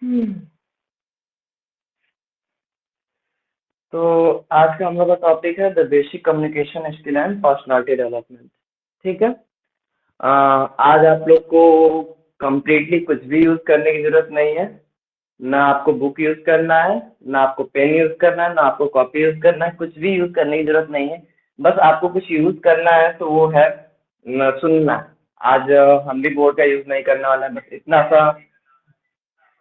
हम्म। तो आज का हम लोग का टॉपिक है the basic communication skill and personality development. ठीक है। आज आप लोग को कंप्लीटली कुछ भी यूज करने की जरूरत नहीं है। ना आपको बुक यूज करना है, ना आपको पेन यूज करना है, ना आपको कॉपी यूज करना है, कुछ भी यूज करने की जरूरत नहीं है। बस आपको कुछ यूज करना है तो वो है सुनना। आज हम भी बोर्ड का यूज नहीं करने वाला है, बस इतना सा,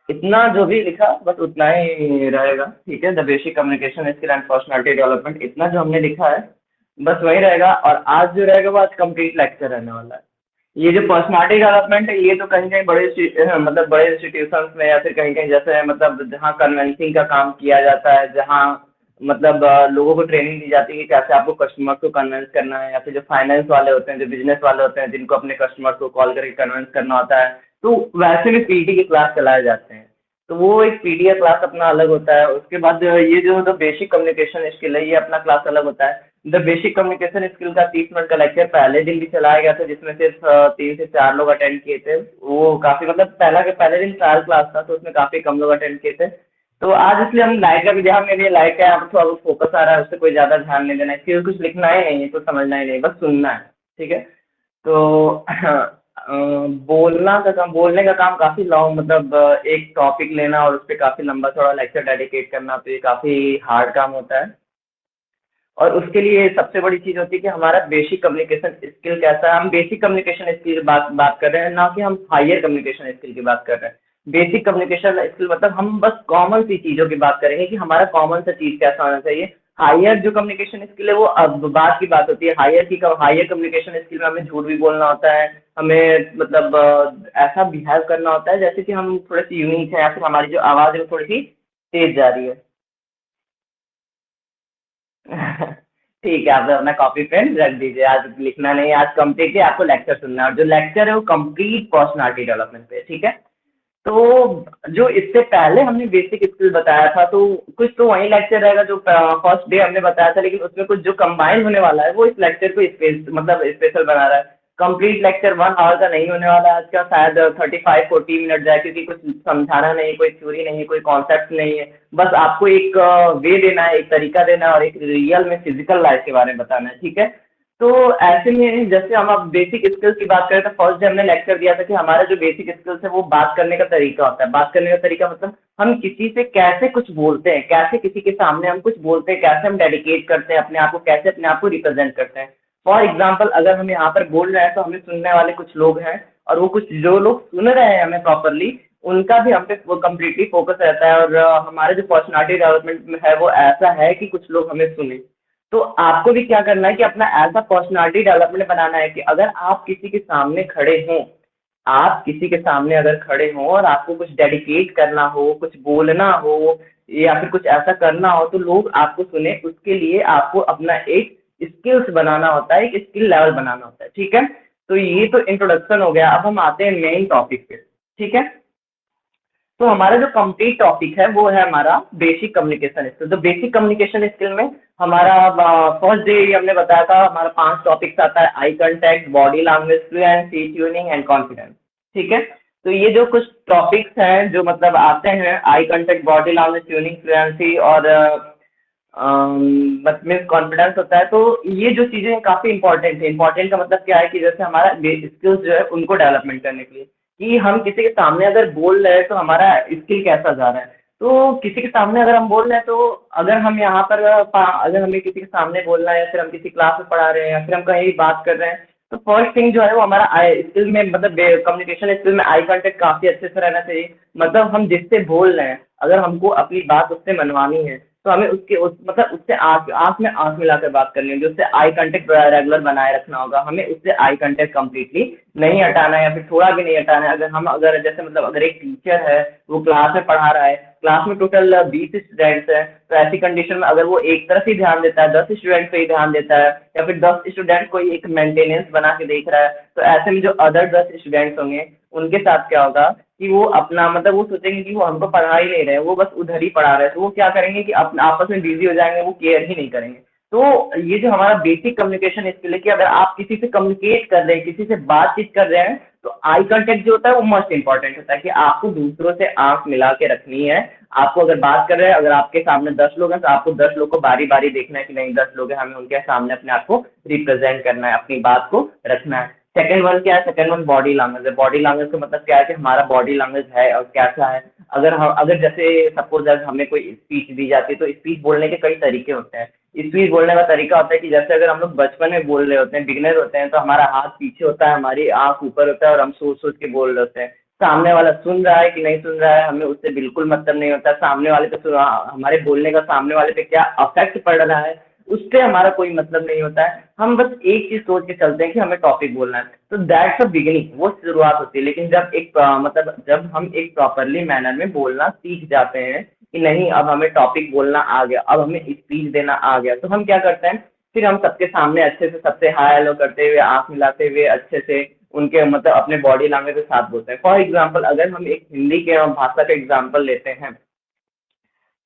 इतना जो भी लिखा बस उतना ही रहेगा। ठीक है, the basic communication skill and personality development, इतना जो हमने लिखा है बस वही रहेगा। और आज जो रहेगा वो आज कंप्लीट लेक्चर रहने वाला है। ये जो पर्सनालिटी डेवलपमेंट है ये तो कहीं कहीं मतलब बड़े इंस्टीट्यूशंस में या फिर कहीं कहीं जैसे मतलब जहाँ कन्वेंसिंग का काम किया जाता है, जहाँ मतलब लोगों को ट्रेनिंग दी जाती है कि कैसे आपको कस्टमर को कन्विंस करना है, या फिर जो फाइनेंस वाले होते हैं, जो बिजनेस वाले होते हैं, जिनको अपने कस्टमर को कॉल करके कन्विंस करना होता है, तो वैसे भी पीटी की क्लास चलाए जाते हैं। तो वो एक पीटी का क्लास अपना अलग होता है। उसके बाद ये जो द बेसिक कम्युनिकेशन स्किल है ये अपना क्लास अलग होता है। द बेसिक कम्युनिकेशन स्किल का 30 मिनट का लेक्चर पहले दिन भी चलाया गया था, जिसमें सिर्फ 3 से 4 लोग अटेंड किए थे। वो काफी मतलब पहला के पहले दिन ट्रायल क्लास था तो उसमें काफी कम लोग अटेंड किए थे। तो आज इसलिए हम लाइक का भी ध्यान नहीं दिए। लाइक का यहाँ पर थोड़ा फोकस आ रहा है, उससे कोई ज्यादा ध्यान नहीं देना है, क्योंकि कुछ लिखना ही नहीं है, कुछ समझना ही नहीं, बस सुनना है। ठीक है। तो बोलने का काम काफी लॉन्ग, मतलब एक टॉपिक लेना और उस पर काफी लंबा थोड़ा लेक्चर डेडिकेट करना, तो ये काफी हार्ड काम होता है। और उसके लिए सबसे बड़ी चीज होती है कि हमारा बेसिक कम्युनिकेशन स्किल कैसा है। हम बेसिक कम्युनिकेशन स्किल की बात बात कर रहे हैं, ना कि हम हायर कम्युनिकेशन स्किल की बात कर रहे हैं। बेसिक कम्युनिकेशन स्किल मतलब हम बस कॉमन सी चीजों की बात करेंगे कि हमारा कॉमन सा चीज कैसा होना चाहिए। हायर जो कम्युनिकेशन स्किल है वो अब बात की बात होती है। हायर कम्युनिकेशन स्किल में हमें झूठ भी बोलना होता है। हमें मतलब ऐसा बिहेव करना होता है जैसे कि हम थोड़े से यूनिक है, या फिर हमारी जो आवाज है वो थोड़ी सी तेज जा रही है। ठीक है, आप अपना कॉपी पेन रख दीजिए। आज लिखना नहीं है, आज कंप्लीटली आपको लेक्चर सुनना है, और जो लेक्चर है वो कंप्लीट पर्सनालिटी डेवलपमेंट पे है। ठीक है। तो जो इससे पहले हमने बेसिक स्किल बताया था, तो कुछ तो वही लेक्चर रहेगा जो फर्स्ट डे हमने बताया था, लेकिन उसमें कुछ जो कंबाइन होने वाला है वो इस लेक्चर को मतलब स्पेशल बना रहा है। कंप्लीट लेक्चर 1 आवर का नहीं होने वाला है आज का, शायद 35-40 मिनट जाए, क्योंकि कुछ समझाना नहीं, कोई थ्योरी नहीं है, कोई कॉन्सेप्ट नहीं है। बस आपको एक वे देना है, एक तरीका देना है, और एक रियल में फिजिकल लाइफ के बारे में बताना है। ठीक है। तो ऐसे में जैसे हम अब बेसिक स्किल्स की बात करें, तो फर्स्ट डे हमने लेक्चर दिया था कि हमारा जो बेसिक स्किल्स है वो बात करने का तरीका होता है। बात करने का तरीका मतलब हम किसी से कैसे कुछ बोलते हैं, कैसे किसी के सामने हम कुछ बोलते हैं, कैसे हम डेडिकेट करते हैं अपने आप को, कैसे अपने आप को रिप्रेजेंट करते हैं। फॉर एग्जाम्पल, अगर हम यहाँ पर बोल रहे हैं तो हमें सुनने वाले कुछ लोग हैं, और वो कुछ जो लोग सुन रहे हैं हमें प्रॉपरली, उनका भी हम पे वो कम्प्लीटली फोकस रहता है। और हमारे जो पर्सनालिटी डेवलपमेंट में है वो ऐसा है कि कुछ लोग हमें सुने। तो आपको भी क्या करना है कि अपना ऐसा पर्सनालिटी डेवलपमेंट बनाना है कि अगर आप किसी के सामने खड़े हों, आप किसी के सामने अगर खड़े हों और आपको कुछ डेडिकेट करना हो, कुछ बोलना हो, या फिर कुछ ऐसा करना हो, तो लोग आपको सुने, उसके लिए आपको अपना एक स्किल्स बनाना होता है, एक स्किल लेवल बनाना होता है। ठीक है। तो ये तो इंट्रोडक्शन हो गया, अब हम आते हैं मेन टॉपिक पे। ठीक है। तो हमारा जो कंप्लीट टॉपिक है वो है हमारा बेसिक कम्युनिकेशन स्किल। तो बेसिक कम्युनिकेशन स्किल में हमारा फर्स्ट डे हमने बताया था, हमारा 5 टॉपिक्स आता है: eye contact, body language, fluency, tuning and confidence. ठीक है। तो ये जो कुछ टॉपिक्स हैं जो मतलब आते हैं: eye contact, body language, tuning, fluency, और मीन्स कॉन्फिडेंस होता है। तो ये जो चीजें हैं काफी इंपॉर्टेंट है। इंपॉर्टेंट का मतलब क्या है कि जैसे हमारा स्किल्स जो है उनको डेवलपमेंट करने के लिए, कि हम किसी के सामने अगर बोल रहे हैं तो हमारा स्किल कैसा जा रहा है। तो किसी के सामने अगर हम बोल रहे हैं, तो अगर हम यहाँ पर अगर हमें किसी के सामने बोलना है, या फिर हम किसी क्लास में पढ़ा रहे हैं, या फिर हम कहीं बात कर रहे हैं, तो फर्स्ट थिंग जो है वो हमारा आई स्किल में, मतलब कम्युनिकेशन स्किल में आई कांटेक्ट काफी अच्छे से रहना चाहिए। मतलब हम जिससे बोल रहे हैं, अगर हमको अपनी बात उससे मनवानी है, तो हमें मतलब उससे आंख आंख में आंख मिलाकर बात करनी होगी, उससे आई कांटेक्ट रेगुलर बनाए रखना होगा। हमें उससे आई कांटेक्ट कंप्लीटली नहीं हटाना है, या फिर थोड़ा भी नहीं हटाना है। अगर जैसे मतलब अगर एक टीचर है, वो क्लास में पढ़ा रहा है, क्लास में टोटल 20 स्टूडेंट्स हैं, तो ऐसी कंडीशन में अगर वो एक तरफ ही ध्यान देता है, 10 स्टूडेंट पे ही ध्यान देता है, या फिर 10 स्टूडेंट को एक मेंटेनेंस बना के देख रहा है, तो ऐसे में जो अदर 10 स्टूडेंट्स होंगे उनके साथ क्या होगा कि वो अपना मतलब वो सोचेंगे कि वो हमको पढ़ा ही नहीं रहे, वो बस उधर ही पढ़ा रहे हैं, तो वो क्या करेंगे कि अपना आपस में बिजी हो जाएंगे, वो केयर ही नहीं करेंगे। तो ये जो हमारा बेसिक कम्युनिकेशन स्किल है कि अगर आप किसी से कम्युनिकेट कर रहे हैं, किसी से बातचीत कर रहे हैं, तो आई कांटेक्ट जो होता है वो मोस्ट इंपॉर्टेंट होता है कि आपको दूसरों से आंख मिला के रखनी है। आपको अगर बात कर रहे हैं, अगर आपके सामने 10 लोग हैं तो आपको 10 लोग को बारी बारी देखना है कि नहीं 10 लोग हैं, हमें उनके सामने अपने आप को रिप्रेजेंट करना है, अपनी बात को रखना है। सेकंड वन क्या है? सेकंड वन बॉडी लैंग्वेज है। बॉडी लैंग्वेज का मतलब क्या है कि हमारा बॉडी लैंग्वेज है और कैसा है। अगर जैसे सपोज अगर हमें कोई स्पीच दी जाती है, तो स्पीच बोलने के कई तरीके होते हैं। स्पीच बोलने का तरीका होता है कि जैसे अगर हम लोग बचपन में बोल रहे होते हैं, बिगिनर होते हैं, तो हमारा हाथ पीछे होता है, हमारी आंख ऊपर होता है और हम सोच सोच के बोल रहे होते हैं। सामने वाला सुन रहा है कि नहीं सुन रहा है हमें उससे बिल्कुल मतलब नहीं होता। सामने वाले पे हमारे बोलने का सामने वाले पे क्या अफेक्ट पड़ रहा है उससे हमारा कोई मतलब नहीं होता है। हम बस एक चीज सोच के चलते हैं कि हमें टॉपिक बोलना है। तो दैट्स अ बिगिनिंग, वो शुरुआत होती है। लेकिन जब मतलब जब हम एक प्रॉपरली मैनर में बोलना सीख जाते हैं कि नहीं अब हमें टॉपिक बोलना आ गया, अब हमें स्पीच देना आ गया, तो हम क्या करते हैं? फिर हम सबके सामने अच्छे से सबसे हाय हेलो करते हुए, आंख मिलाते हुए, अच्छे से उनके मतलब अपने बॉडी लैंग्वेज के साथ बोलते हैं। फॉर एग्जाम्पल अगर हम एक हिंदी के भाषा का एग्जाम्पल लेते हैं,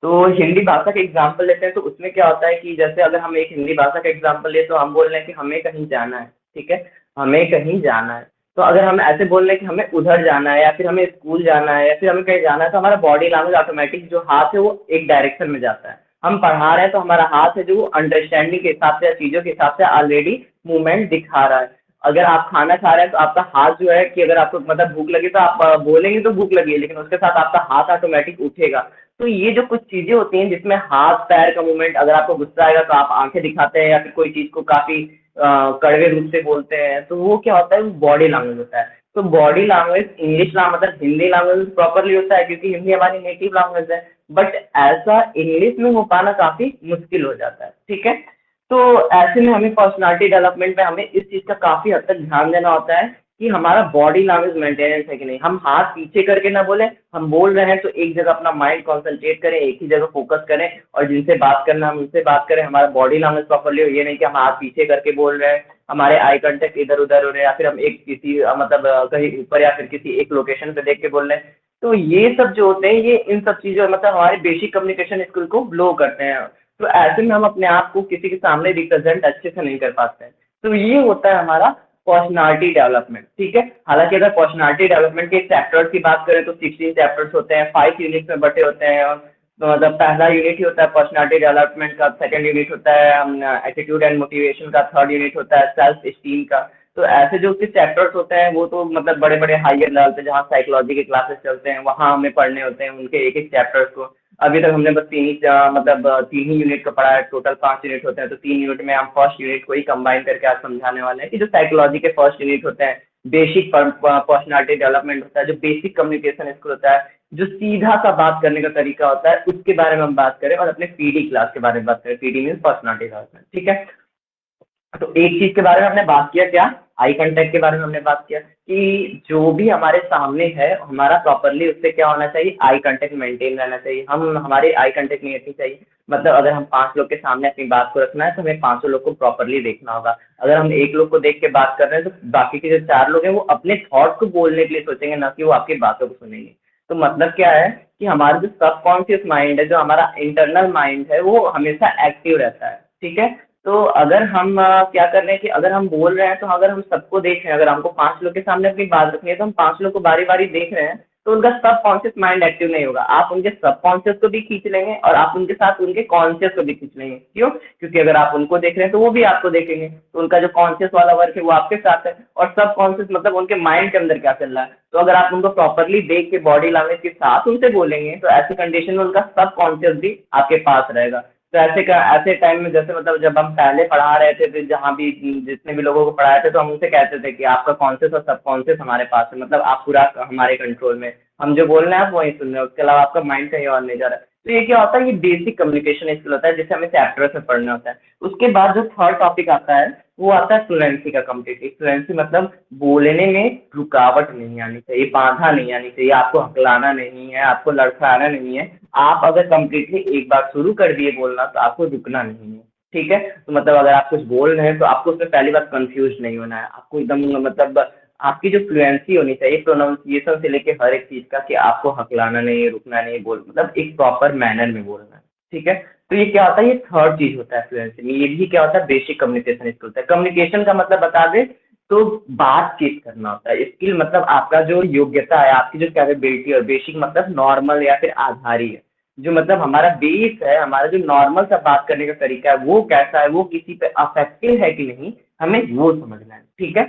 तो हिंदी भाषा का एग्जाम्पल लेते हैं, तो उसमें क्या होता है कि जैसे अगर हम एक हिंदी भाषा का एग्जाम्पल ले, तो हम बोल रहे हैं कि हमें कहीं जाना है, ठीक है? हमें कहीं जाना है। तो अगर हम ऐसे बोल रहे हैं कि हमें उधर जाना है या फिर हमें स्कूल जाना है या फिर हमें कहीं जाना है, तो हमारा बॉडी लैंग्वेज ऑटोमेटिक जो हाथ है वो एक डायरेक्शन में जाता है। हम पढ़ा रहे हैं तो हमारा हाथ है जो वो अंडरस्टैंडिंग के हिसाब से या चीज़ों के हिसाब से ऑलरेडी मूवमेंट दिखा रहा है। अगर आप खाना खा रहे हैं तो आपका हाथ जो है कि अगर आपको मतलब भूख लगी तो आप बोलेंगे तो भूख लगी है, लेकिन उसके साथ आपका हाथ ऑटोमेटिक उठेगा। तो ये जो कुछ चीजें होती हैं जिसमें हाथ पैर का मूवमेंट, अगर आपको गुस्सा आएगा तो आप आंखें दिखाते हैं या फिर कोई चीज को काफी कड़वे रूप से बोलते हैं, तो वो क्या होता है? वो बॉडी लैंग्वेज होता है। तो बॉडी लैंग्वेज इंग्लिश मतलब हिंदी लैंग्वेज प्रॉपरली होता है क्योंकि हिंदी हमारी नेटिव लैंग्वेज है। बट ऐसा इंग्लिश में हो पाना काफी मुश्किल हो जाता है, ठीक है? तो ऐसे में हमें पर्सनालिटी डेवलपमेंट में हमें इस चीज का काफी हद तक ध्यान देना होता है कि हमारा बॉडी लैंग्वेज मेंटेनेंस है कि नहीं। हम हाथ पीछे करके ना बोले, हम बोल रहे हैं तो एक जगह अपना माइंड कॉन्सेंट्रेट करें, एक ही जगह फोकस करें, और जिनसे बात करना हम उनसे बात करें। हमारा बॉडी लैंग्वेज प्रॉपरली हो, ये नहीं कि हम हाथ पीछे करके बोल रहे हैं, हमारे आई कांटेक्ट इधर उधर हो रहे हैं, या फिर हम एक किसी मतलब कहीं ऊपर या फिर किसी एक लोकेशन पे देख के बोल रहे हैं। तो ये सब जो होते हैं, ये इन सब चीजों मतलब हमारे बेसिक कम्युनिकेशन स्किल को ब्लो करते हैं। तो ऐसे में हम अपने आप को किसी के सामने रिप्रेजेंट अच्छे से नहीं कर पाते हैं। तो ये होता है हमारा पर्सनालिटी डेवलपमेंट, ठीक है? हालांकि अगर पर्सनालिटी डेवलपमेंट के चैप्टर्स की बात करें तो 16 चैप्टर्स होते हैं, 5 यूनिट्स में बटे होते हैं। और तो मतलब पहला यूनिट ही होता है पर्सनालिटी डेवलपमेंट का, सेकंड यूनिट होता है एटीट्यूड एंड मोटिवेशन का, थर्ड यूनिट होता है सेल्फ स्टीम का। तो ऐसे जो उसके चैप्टर्स होते हैं वो तो मतलब बड़े बड़े हायर लेवल पे जहाँ साइकोलॉजी के क्लासेस चलते हैं वहाँ हमें पढ़ने होते हैं उनके एक एक चैप्टर्स को। अभी तक हमने बस मतलब 3 ही यूनिट का पढ़ा है, टोटल 5 यूनिट होते हैं, तो 3 यूनिट में हम फर्स्ट यूनिट को ही कंबाइन करके आज समझाने वाले हैं कि जो साइकोलॉजी के फर्स्ट यूनिट होते हैं, बेसिक पर्सनालिटी डेवलपमेंट होता है, जो बेसिक कम्युनिकेशन स्किल होता है, जो सीधा सा बात करने का तरीका होता है, उसके बारे में हम बात करें, और अपने पीडी क्लास के बारे में बात करें। पीडी मीन्स पर्सनालिटी डेवलपमेंट, ठीक है? तो एक चीज के बारे में हमने बात किया, क्या? आई कांटेक्ट के बारे में हमने बात किया कि जो भी हमारे सामने है हमारा प्रॉपरली उससे क्या होना चाहिए? आई कांटेक्ट मेंटेन रहना चाहिए। हम हमारे आई कांटेक्ट नहीं रखनी चाहिए। मतलब अगर हम 5 लोग के सामने अपनी बात को रखना है तो हमें 500 लोग को प्रॉपरली देखना होगा। अगर हम एक लोग को देख के बात कर रहे हैं तो बाकी के जो 4 लोग हैं वो अपने थॉट को बोलने के लिए सोचेंगे, ना कि वो आपकी बातों को सुनेंगे। तो मतलब क्या है कि हमारा जो सबकॉन्शियस माइंड है, जो हमारा इंटरनल माइंड है, वो हमेशा एक्टिव रहता है, ठीक है? तो अगर हम क्या कर रहे हैं कि अगर हम बोल रहे हैं तो अगर हम सबको देख रहे हैं, अगर हमको 5 लोग के सामने अपनी बात रखनी है तो हम 5 लोग को बारी बारी देख रहे हैं, तो उनका सबकॉन्शियस माइंड एक्टिव नहीं होगा। आप उनके सबकॉन्शियस को भी खींच लेंगे और आप उनके साथ उनके कॉन्शियस को भी खींच लेंगे। क्यों? क्योंकि अगर आप उनको देख रहे हैं तो वो भी आपको देखेंगे, तो उनका जो कॉन्शियस वाला वर्क है वो आपके साथ है, और सबकॉन्शियस मतलब उनके माइंड के अंदर क्या चल रहा है। तो अगर आप उनको प्रॉपरली देख के बॉडी लैंग्वेज के साथ उनसे बोलेंगे तो ऐसी कंडीशन में उनका सबकॉन्शियस भी आपके पास रहेगा। तो ऐसे टाइम में जैसे मतलब जब हम पहले पढ़ा रहे थे तो जहाँ भी जितने भी लोगों को पढ़ाए थे तो हम उनसे कहते थे कि आपका कॉन्शियस और सबकॉन्शियस हमारे पास है, मतलब आप पूरा हमारे कंट्रोल में, हम जो बोल रहे हैं आप वही सुन रहे हो, उसके अलावा आपका माइंड कहीं और नहीं जा रहा है। तो ये क्या होता है? ये बेसिक कम्युनिकेशन स्किल होता है जिसे हमें चैप्टर्स में पढ़ना होता है। उसके बाद जो थर्ड टॉपिक आता है वो आता है फ्लुएंसी का। कंप्लीटली फ्लुएंसी मतलब बोलने में रुकावट नहीं आनी चाहिए, बाधा नहीं आनी चाहिए, आपको हकलाना नहीं है, आपको लड़खड़ाना नहीं है। आप अगर कंप्लीटली एक बार शुरू कर दिए बोलना तो आपको रुकना नहीं है, ठीक है? तो मतलब अगर आप कुछ बोल रहे हैं तो आपको उसमें पहली बार कंफ्यूज नहीं होना है, आपको एकदम मतलब आपकी जो फ्लुएंसी होनी चाहिए प्रोनाउंसिएशन से लेके हर एक चीज का, कि आपको हकलाना नहीं है, रुकना नहीं है, बोल मतलब एक प्रॉपर मैनर में बोलना है। ठीक है। तो ये क्या होता है, ये थर्ड चीज होता है फ्लुएंसी में। ये भी क्या होता है, बेसिक कम्युनिकेशन स्किल होता है। कम्युनिकेशन का मतलब बता दे तो बातचीत करना होता है। स्किल मतलब आपका जो योग्यता है, आपकी जो कैपेबिलिटी, और बेसिक मतलब नॉर्मल या फिर आधारी है। जो मतलब हमारा बेस है, हमारा जो नॉर्मल सा बात करने का तरीका है वो कैसा है, वो किसी पे अफेक्टिव है कि नहीं, हमें वो समझना है। ठीक है।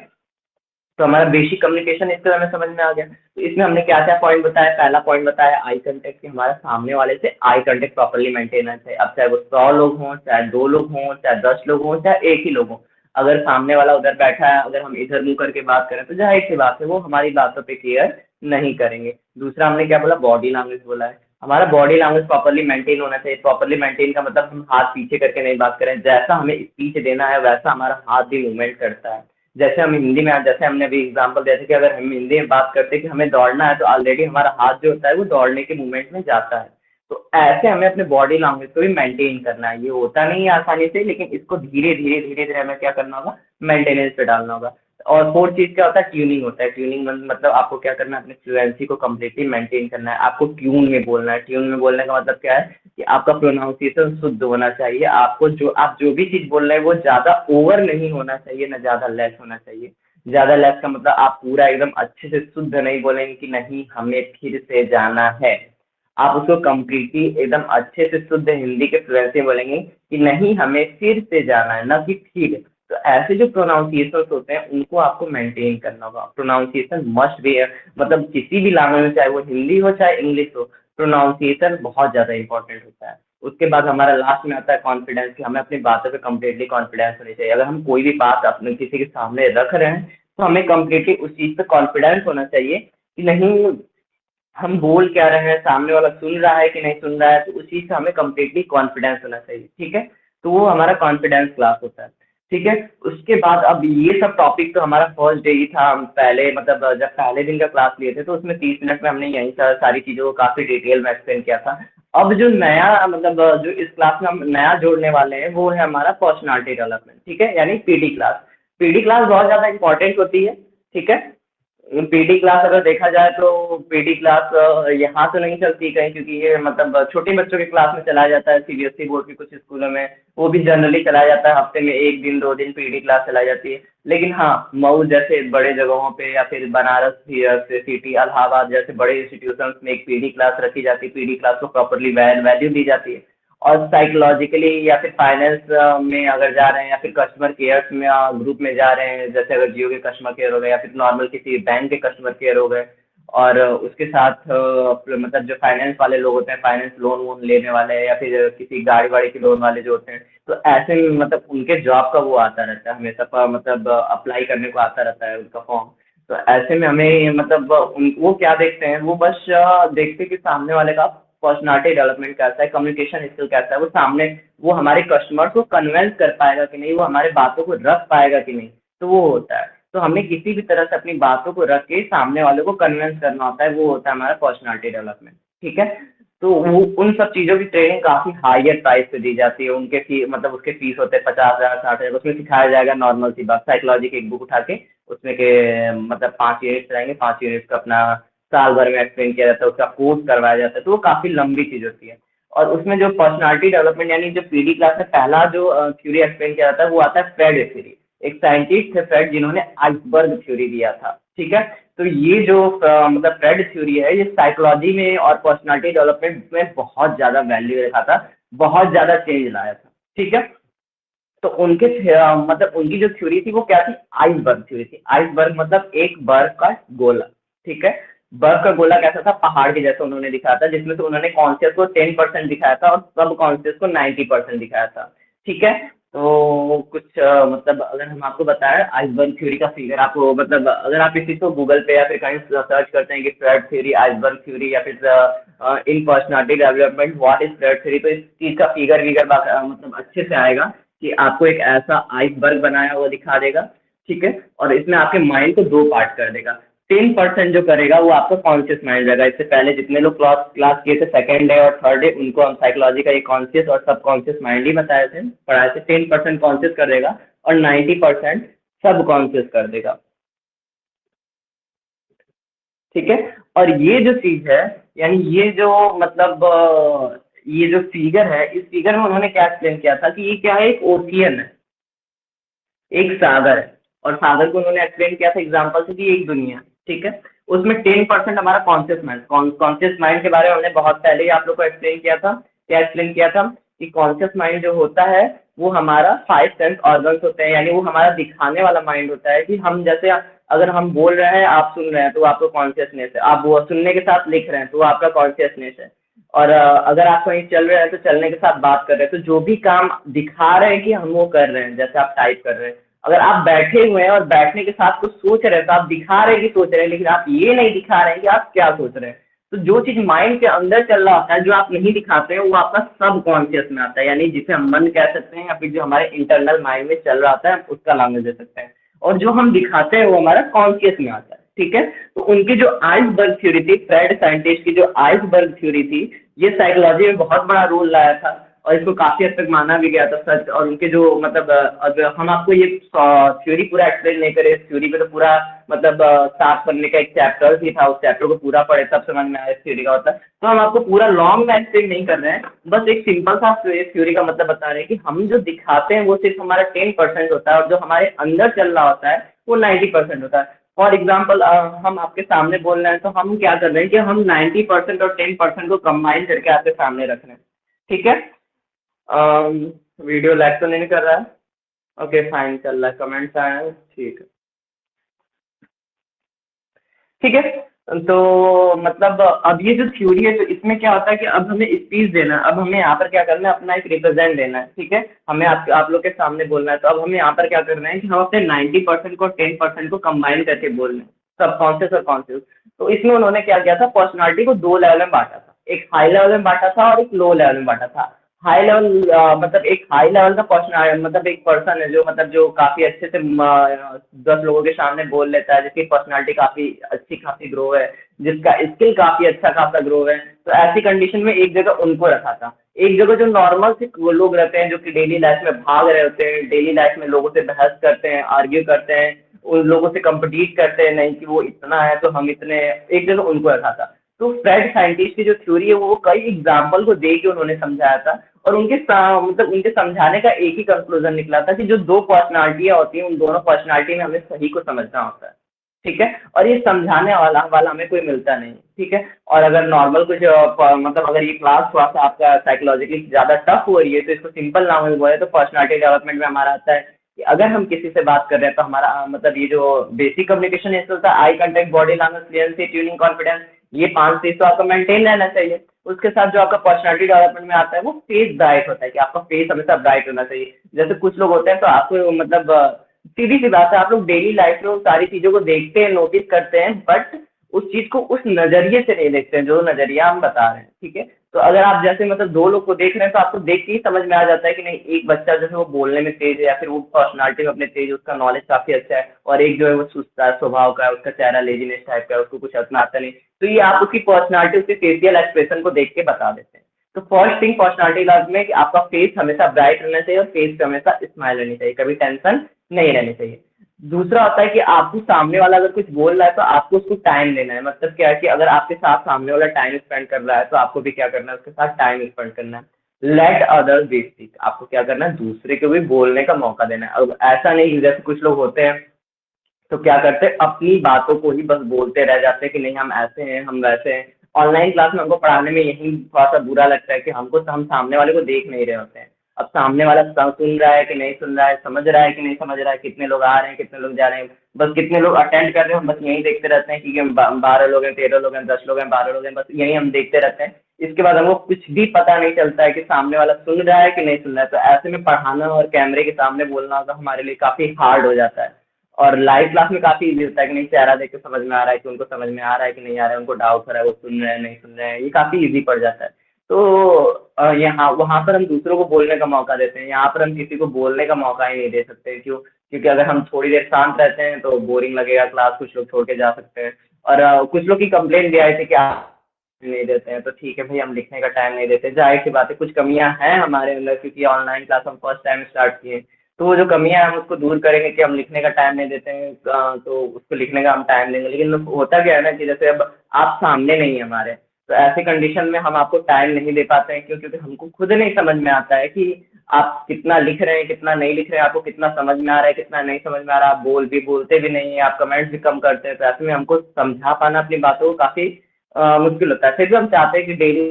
तो हमारा बेसिक कम्युनिकेशन स्किल हमें समझ में आ गया। तो इसमें हमने क्या क्या पॉइंट बताया। पहला पॉइंट बताया आई कांटेक्ट, कि हमारा सामने वाले से आई कांटेक्ट प्रॉपर्ली मेंटेन होना चाहिए। अब चाहे वो 100 लोग हों, चाहे 2 लोग हों, चाहे 10 लोग हों, चाहे एक ही लोग हों। अगर सामने वाला उधर बैठा है, अगर हम इधर मुंह करके बात करें तो जाहिर सी बात है वो हमारी बातों पे केयर नहीं करेंगे। दूसरा हमने क्या बोला, बॉडी लैंग्वेज बोला है। हमारा बॉडी लैंग्वेज प्रॉपर्ली मेंटेन होना चाहिए। प्रॉपर्ली मेंटेन का मतलब हम हाथ पीछे करके नहीं बात करें, जैसा हमें स्पीच देना है वैसा हमारा हाथ भी मूवमेंट करता है। जैसे हम हिंदी में, जैसे हमने अभी एग्जांपल दिया था कि अगर हम हिंदी में बात करते हैं कि हमें दौड़ना है, तो ऑलरेडी हमारा हाथ जो होता है वो दौड़ने के मूवमेंट में जाता है। तो ऐसे हमें अपने बॉडी लैंग्वेज को भी मेंटेन करना है। ये होता नहीं है आसानी से, लेकिन इसको धीरे धीरे धीरे धीरे हमें क्या करना होगा, मेंटेनेंस पे डालना होगा। और फोर्थ चीज क्या होता है, ट्यूनिंग होता है। ट्यूनिंग मतलब आपको क्या करना है, अपनी फ्लुएंसी को कम्प्लीटली मेंटेन करना है। आपको ट्यून में बोलना है। ट्यून में बोलने का मतलब क्या है कि आपका प्रोनाउंसिएशन शुद्ध होना चाहिए। आपको जो आप जो भी चीज बोल रहे हैं वो ज्यादा ओवर नहीं होना चाहिए, ना ज्यादा लेस होना चाहिए। ज्यादा लेस का मतलब आप पूरा एकदम अच्छे से शुद्ध नहीं बोलेंगे कि नहीं हमें फिर से जाना है। आप उसको कम्प्लीटली एकदम अच्छे से शुद्ध हिंदी के फ्लुएंसी बोलेंगे कि नहीं हमें फिर से जाना है, ना कि फिर। तो ऐसे जो प्रोनाउंसिएशन होते हैं उनको आपको मेंटेन करना होगा। प्रोनाउंसिएशन मस्ट भी है, मतलब किसी भी लैंग्वेज में, चाहे वो हिंदी हो चाहे इंग्लिश हो, प्रोनाउंसिएशन बहुत ज्यादा इंपॉर्टेंट होता है। उसके बाद हमारा लास्ट में आता है कॉन्फिडेंस, कि हमें अपनी बातों पे कम्प्लीटली कॉन्फिडेंस होनी चाहिए। अगर हम कोई भी बात अपने किसी के सामने रख रहे हैं तो हमें कम्प्लीटली उस चीज पे कॉन्फिडेंस होना चाहिए कि नहीं हम बोल क्या रहे हैं, सामने वाला सुन रहा है कि नहीं सुन रहा है। तो उस चीज से हमें कम्प्लीटली कॉन्फिडेंस होना चाहिए। ठीक है। तो वो हमारा कॉन्फिडेंस क्लास होता है। ठीक है। उसके बाद अब ये सब टॉपिक तो हमारा फर्स्ट डे ही था। हम पहले मतलब जब पहले दिन का क्लास लिए थे तो उसमें 30 मिनट में हमने यही सारी चीजों को काफी डिटेल में एक्सप्लेन किया था। अब जो नया मतलब जो इस क्लास में हम नया जोड़ने वाले हैं वो है हमारा पर्सनालिटी डेवलपमेंट। ठीक है, यानी पीडी क्लास। पीडी क्लास बहुत ज्यादा इंपॉर्टेंट होती है। ठीक है। पीटी क्लास अगर देखा जाए तो पीटी क्लास यहाँ तो नहीं चलती कहीं, क्योंकि ये मतलब छोटे बच्चों के क्लास में चलाया जाता है। सीबीएसई बोर्ड के कुछ स्कूलों में वो भी जनरली चलाया जाता है, हफ्ते में 1 दिन 2 दिन पीटी क्लास चलाई जाती है। लेकिन हाँ, मऊ जैसे बड़े जगहों पे या फिर बनारस सिटी, इलाहाबाद जैसे बड़े इंस्टीट्यूशन में एक पीटी क्लास रखी जाती है। पीटी क्लास को प्रॉपरली वैल्यू दी जाती है। और साइकोलॉजिकली या फिर फाइनेंस में अगर जा रहे हैं, या फिर कस्टमर केयर में ग्रुप में जा रहे हैं, जैसे अगर जियो के कस्टमर केयर हो गए या फिर नॉर्मल किसी बैंक के कस्टमर केयर हो गए। और उसके साथ मतलब जो फाइनेंस वाले लोग होते हैं, फाइनेंस लोन वोन लेने वाले, या फिर किसी गाड़ी वाड़ी के लोन वाले जो होते हैं, तो ऐसे में मतलब उनके जॉब का वो आता रहता है हमेशा मतलब अप्लाई करने को आता रहता है उनका फॉर्म। तो ऐसे में हमें मतलब वो क्या देखते हैं, वो बस देखते हैं कि सामने वाले का पर्सनालिटी डेवलपमेंट कैसा है, कम्युनिकेशन स्किल कैसा है, वो सामने वो हमारे कस्टमर को कन्वेंस कर पाएगा कि नहीं, वो हमारे बातों को रख पाएगा कि नहीं। तो वो होता है। तो हमें किसी भी तरह से अपनी बातों को रख के सामने वाले को कन्वेंस करना होता है, वो होता है हमारा पर्सनालिटी डेवलपमेंट। ठीक है। तो वो उन सब चीज़ों की ट्रेनिंग काफ़ी हायर प्राइस पे दी जाती है। उनके फी मतलब उसके फीस होते हैं 50,000 60,000। उसमें सिखाया जाएगा नॉर्मल सी बात, साइकोलॉजी की एक बुक उठा के उसमें के मतलब 5 यूनिट्स रहेंगे, 5 यूनिट्स का अपना साल भर में एक्सप्लेन किया जाता है, उसका कोर्स करवाया जाता है। तो वो काफ़ी लंबी चीज़ होती है। और उसमें जो पर्सनालिटी डेवलपमेंट यानी जो पीडी क्लास में पहला जो थ्योरी एक्सप्लेन किया जाता है वो आता है फ्रेड थ्योरी। एक साइंटिस्ट थे फ्रेड, जिन्होंने आइसबर्ग थ्योरी दिया था। ठीक है। तो ये जो मतलब फ्रेड थ्योरी है, ये साइकोलॉजी में और पर्सनालिटी डेवलपमेंट में बहुत ज़्यादा वैल्यू रखा था, बहुत ज़्यादा चेंज लाया था। ठीक है। तो उनके मतलब उनकी जो थ्योरी थी वो क्या थी, आइसबर्ग थ्योरी थी। आइसबर्ग मतलब एक बर्फ का गोला। ठीक है। बर्फ का गोला कैसा था, पहाड़ के जैसा उन्होंने दिखाया था, जिसमें से उन्होंने कॉन्शियस को 10% दिखाया था और सब कॉन्शियस को 90% दिखाया था। ठीक है। तो कुछ मतलब अगर हम आपको बताएं आइसबर्ग थ्योरी का फिगर, आपको मतलब अगर आप इसी को गूगल पे या फिर कहीं सर्च करते हैं कि फ्रेड थ्योरी, आइसबर्ग थ्योरी, या फिर in personality development what is Freud theory, तो इस चीज का फिगर विगर मतलब अच्छे से आएगा कि आपको एक ऐसा आइसबर्ग बनाया हुआ दिखा देगा। ठीक है। और इसमें आपके माइंड को दो पार्ट कर देगा। 10% जो करेगा वो आपका कॉन्शियस माइंड रहेगा। इससे पहले जितने लोग क्लास क्लास किए थे सेकंड डे और थर्ड डे, उनको हम साइकोलॉजी का ये कॉन्शियस और सब कॉन्शियस माइंड ही बताए थे, पढ़ाए थे। 10% कॉन्शियस कर देगा और 90% सब कॉन्शियस कर देगा। ठीक है। और ये जो चीज है, यानी ये जो मतलब ये जो फिगर है, इस फिगर में उन्होंने क्या एक्सप्लेन किया था कि ये क्या है, एक ओशियन है, एक सागर है। और सागर को उन्होंने एक्सप्लेन किया था एग्जाम्पल से कि एक दुनिया है, ठीक है। उसमें 10% हमारा कॉन्शियस माइंड, कॉन्शियस माइंड के बारे में हमने बहुत पहले ही आप लोग को एक्सप्लेन किया था। क्या एक्सप्लेन किया था कि कॉन्शियस माइंड जो होता है वो हमारा 5 सेंस ऑर्गन्स होते हैं, यानी वो हमारा दिखाने वाला माइंड होता है कि हम जैसे अगर हम बोल रहे हैं, आप सुन रहे हैं तो आपको कॉन्शियसनेस है, आप वो सुनने के साथ लिख रहे हैं तो वो आपका कॉन्शियसनेस है। और अगर आप कहीं चल रहे हैं तो चलने के साथ बात कर रहे हैं, तो जो भी काम दिखा रहे हैं कि हम वो कर रहे हैं, जैसे आप टाइप कर रहे हैं। अगर आप बैठे हुए हैं और बैठने के साथ कुछ सोच रहे हैं तो आप दिखा रहे हैं कि सोच रहे हैं, लेकिन आप ये नहीं दिखा रहे हैं कि आप क्या सोच रहे हैं। तो जो चीज माइंड के अंदर चल रहा होता है, जो आप नहीं दिखाते हैं, वो आपका सब कॉन्शियस में आता है, यानी जिसे हम मन कह सकते हैं, या फिर जो हमारे इंटरनल माइंड में चल रहा होता है, हम उसका नाम दे सकते हैं। और जो हम दिखाते हैं वो हमारा कॉन्शियस में आता है, ठीक है। तो उनकी जो आइसबर्ग थ्योरी थी, फ्रेड साइंटिस्ट की जो आइसबर्ग थ्योरी थी, ये साइकोलॉजी में बहुत बड़ा रोल लाया था। और इसको काफी हद तक माना भी गया था सच। और उनके जो मतलब अगर हम आपको ये थ्योरी पूरा एक्सप्लेन नहीं करें, इस थ्योरी पे तो पूरा मतलब साफ करने का एक चैप्टर भी था, उस चैप्टर को पूरा पढ़े तब समझ में आया इस थ्योरी का होता है। तो हम आपको पूरा लॉन्ग में एक्सप्लेन नहीं कर रहे हैं, बस एक सिंपल सा थ्योरी का मतलब बता रहे हैं कि हम जो दिखाते हैं वो सिर्फ हमारा 10% होता है, और जो हमारे अंदर चल रहा होता है वो 90% होता है। फॉर एग्जाम्पल हम आपके सामने बोल रहे हैं, तो हम क्या कर रहे हैं कि हम 90% और 10% को कंबाइन करके आपके सामने रख रहे हैं, ठीक है। वीडियो लैग तो नहीं कर रहा है? ओके फाइन, चल रहा है, कमेंट्स आए हैं, ठीक है। ठीक है। तो मतलब अब ये जो थ्योरी है, तो इसमें क्या होता है कि अब हमें स्पीच देना है, अब हमें यहाँ पर क्या करना है, अपना एक रिप्रेजेंट देना है, ठीक है। हमें आप लोग के सामने बोलना है। तो अब हमें यहाँ पर क्या करना है कि हम अपने 90% को 10% को कंबाइन करके बोल रहे हैं, सब कॉन्शियस और कॉन्शियस। तो इसमें उन्होंने क्या किया था, पर्सनालिटी को दो लेवल में बांटा था, एक हाई लेवल में बांटा था और एक लो लेवल में बांटा था। हाई लेवल मतलब एक हाई लेवल का पर्सन, मतलब एक पर्सन है जो मतलब जो काफी अच्छे से 10 लोगों के सामने बोल लेता है, जिसकी पर्सनालिटी काफी अच्छी खासी ग्रो है, जिसका स्किल काफी अच्छा खासा ग्रो है। तो ऐसी कंडीशन में एक जगह उनको रखा था। एक जगह जो नॉर्मल से वो लोग रहते हैं, जो कि डेली लाइफ में भाग रहे होते हैं, डेली लाइफ में लोगों से बहस करते हैं, आर्ग्यू करते हैं, उन लोगों से कम्पिटिट करते हैं, नहीं कि वो इतना है तो हम इतने, एक जगह उनको रखा था। तो फ्रेड साइंटिस्ट की जो थ्योरी है वो कई एग्जाम्पल को दे के उन्होंने समझाया था। और मतलब उनके समझाने का एक ही कंक्लूजन निकला था कि जो दो पर्सनालिटियां होती हैं, उन दोनों पर्सनालिटी में हमें सही को समझना होता है, ठीक है। और ये समझाने वाला वाला हमें कोई मिलता नहीं, ठीक है। और अगर नॉर्मल कुछ मतलब अगर ये क्लास थोड़ा सा आपका साइकोलॉजिकली ज्यादा टफ हो रही है, तो इसको सिंपल लैंग्वेज में बोले तो पर्सनालिटी डेवलपमेंट में हमारा आता है कि अगर हम किसी से बात कर रहे हैं तो हमारा मतलब ये जो बेसिक कम्युनिकेशन है, होता है eye contact, body language, fluency, tuning, confidence, ये 5 चीज तो आपका मेंटेन रहना चाहिए। उसके साथ जो आपका पर्सनालिटी डेवलपमेंट में आता है वो फेस ब्राइट होता है, कि आपका फेस हमेशा ब्राइट होना चाहिए। जैसे कुछ लोग होते हैं तो आपको मतलब सीधी सी बात है, आप लोग डेली लाइफ में उन सारी चीजों को देखते हैं, नोटिस करते हैं, बट उस चीज को उस नजरिए से नहीं देखते हैं जो नजरिया हम बता रहे हैं, ठीक है। तो अगर आप जैसे मतलब दो लोग को देख रहे हैं तो आपको देख के ही समझ में आ जाता है कि नहीं, एक बच्चा जैसे वो बोलने में तेज है या फिर वो पर्सनालिटी में अपने तेज है, उसका नॉलेज काफी अच्छा है, और एक जो है वो सुस्त स्वभाव का है, उसका चेहरा लेजीनेस टाइप का है, उसको कुछ अपना आता नहीं। तो ये आप उसकी पर्सनालिटी, उसके फेशियल एक्सप्रेशन को देख के बता देते हैं। तो फर्स्ट थिंग पर्सनालिटी लॉज में कि आपका फेस हमेशा ब्राइट रहना चाहिए और फेस पे हमेशा स्माइल रहनी चाहिए, कभी टेंशन नहीं रहनी चाहिए। दूसरा होता है कि आपको सामने वाला अगर कुछ बोल रहा है तो आपको उसको टाइम देना है। मतलब क्या है कि अगर आपके साथ सामने वाला टाइम स्पेंड कर रहा है तो आपको भी क्या करना है, उसके साथ टाइम स्पेंड करना है। लेट अदर्स बी स्पीक, आपको क्या करना है, दूसरे को भी बोलने का मौका देना है। अब ऐसा नहीं कि जैसे कुछ लोग होते हैं तो क्या करते हैं, अपनी बातों को ही बस बोलते रह जाते हैं कि नहीं हम ऐसे हैं, हम वैसे हैं। ऑनलाइन क्लास में हमको पढ़ाने में यही थोड़ा सा बुरा लगता है कि हम सामने वाले को देख नहीं रहे होते हैं। अब सामने वाला सुन रहा है कि नहीं सुन रहा है, समझ रहा है कि नहीं समझ रहा है, कितने लोग आ रहे हैं, कितने लोग जा रहे हैं, बस कितने लोग अटेंड कर रहे हैं, हम बस यही देखते रहते हैं कि 12 लोग हैं, 13 लोग हैं, 10 लोग हैं, 12 लोग हैं, बस यही हम देखते रहते हैं। इसके बाद हमको कुछ भी पता नहीं चलता है कि सामने वाला सुन रहा है कि नहीं सुन रहा है। तो ऐसे में पढ़ाना और कैमरे के सामने बोलना तो हमारे लिए काफी हार्ड हो जाता है। और लाइव क्लास में काफी इजी होता है कि नहीं, चेहरा देख के समझ में आ रहा है कि उनको समझ में आ रहा है कि नहीं आ रहा है, उनको डाउट हो रहा है, वो सुन रहे हैं नहीं सुन रहे हैं, ये काफी इजी पड़ जाता है। तो यहाँ वहां पर हम दूसरों को बोलने का मौका देते हैं, यहाँ पर हम किसी को बोलने का मौका ही नहीं दे सकते। क्यों? क्योंकि अगर हम थोड़ी देर शांत रहते हैं तो बोरिंग लगेगा क्लास, कुछ लोग छोड़ के जा सकते हैं। और कुछ लोग की कंप्लेंट भी आई थी कि आप नहीं देते हैं, तो ठीक है भाई, हम लिखने का टाइम नहीं देते, जाहिर सी बात है कुछ कमियां हैं हमारे अंदर, क्योंकि ऑनलाइन क्लास हम फर्स्ट टाइम स्टार्ट किए। तो वो जो कमियां हैं हम उसको दूर करेंगे कि हम लिखने का टाइम नहीं देते हैं, तो उसको लिखने का हम टाइम देंगे। लेकिन होता क्या है ना कि जैसे अब आप सामने नहीं है हमारे, तो ऐसी कंडीशन में हम आपको टाइम नहीं दे पाते हैं, क्यों? क्योंकि हमको खुद नहीं समझ में आता है कि आप कितना लिख रहे हैं, कितना नहीं लिख रहे हैं, आपको कितना समझ में आ रहा है, कितना नहीं समझ में आ रहा है, आप बोलते भी नहीं है, आप कमेंट्स भी कम करते हैं, तो ऐसे में हमको समझा पाना अपनी बातों को काफ़ी मुश्किल होता है। फिर भी हम चाहते हैं कि डेली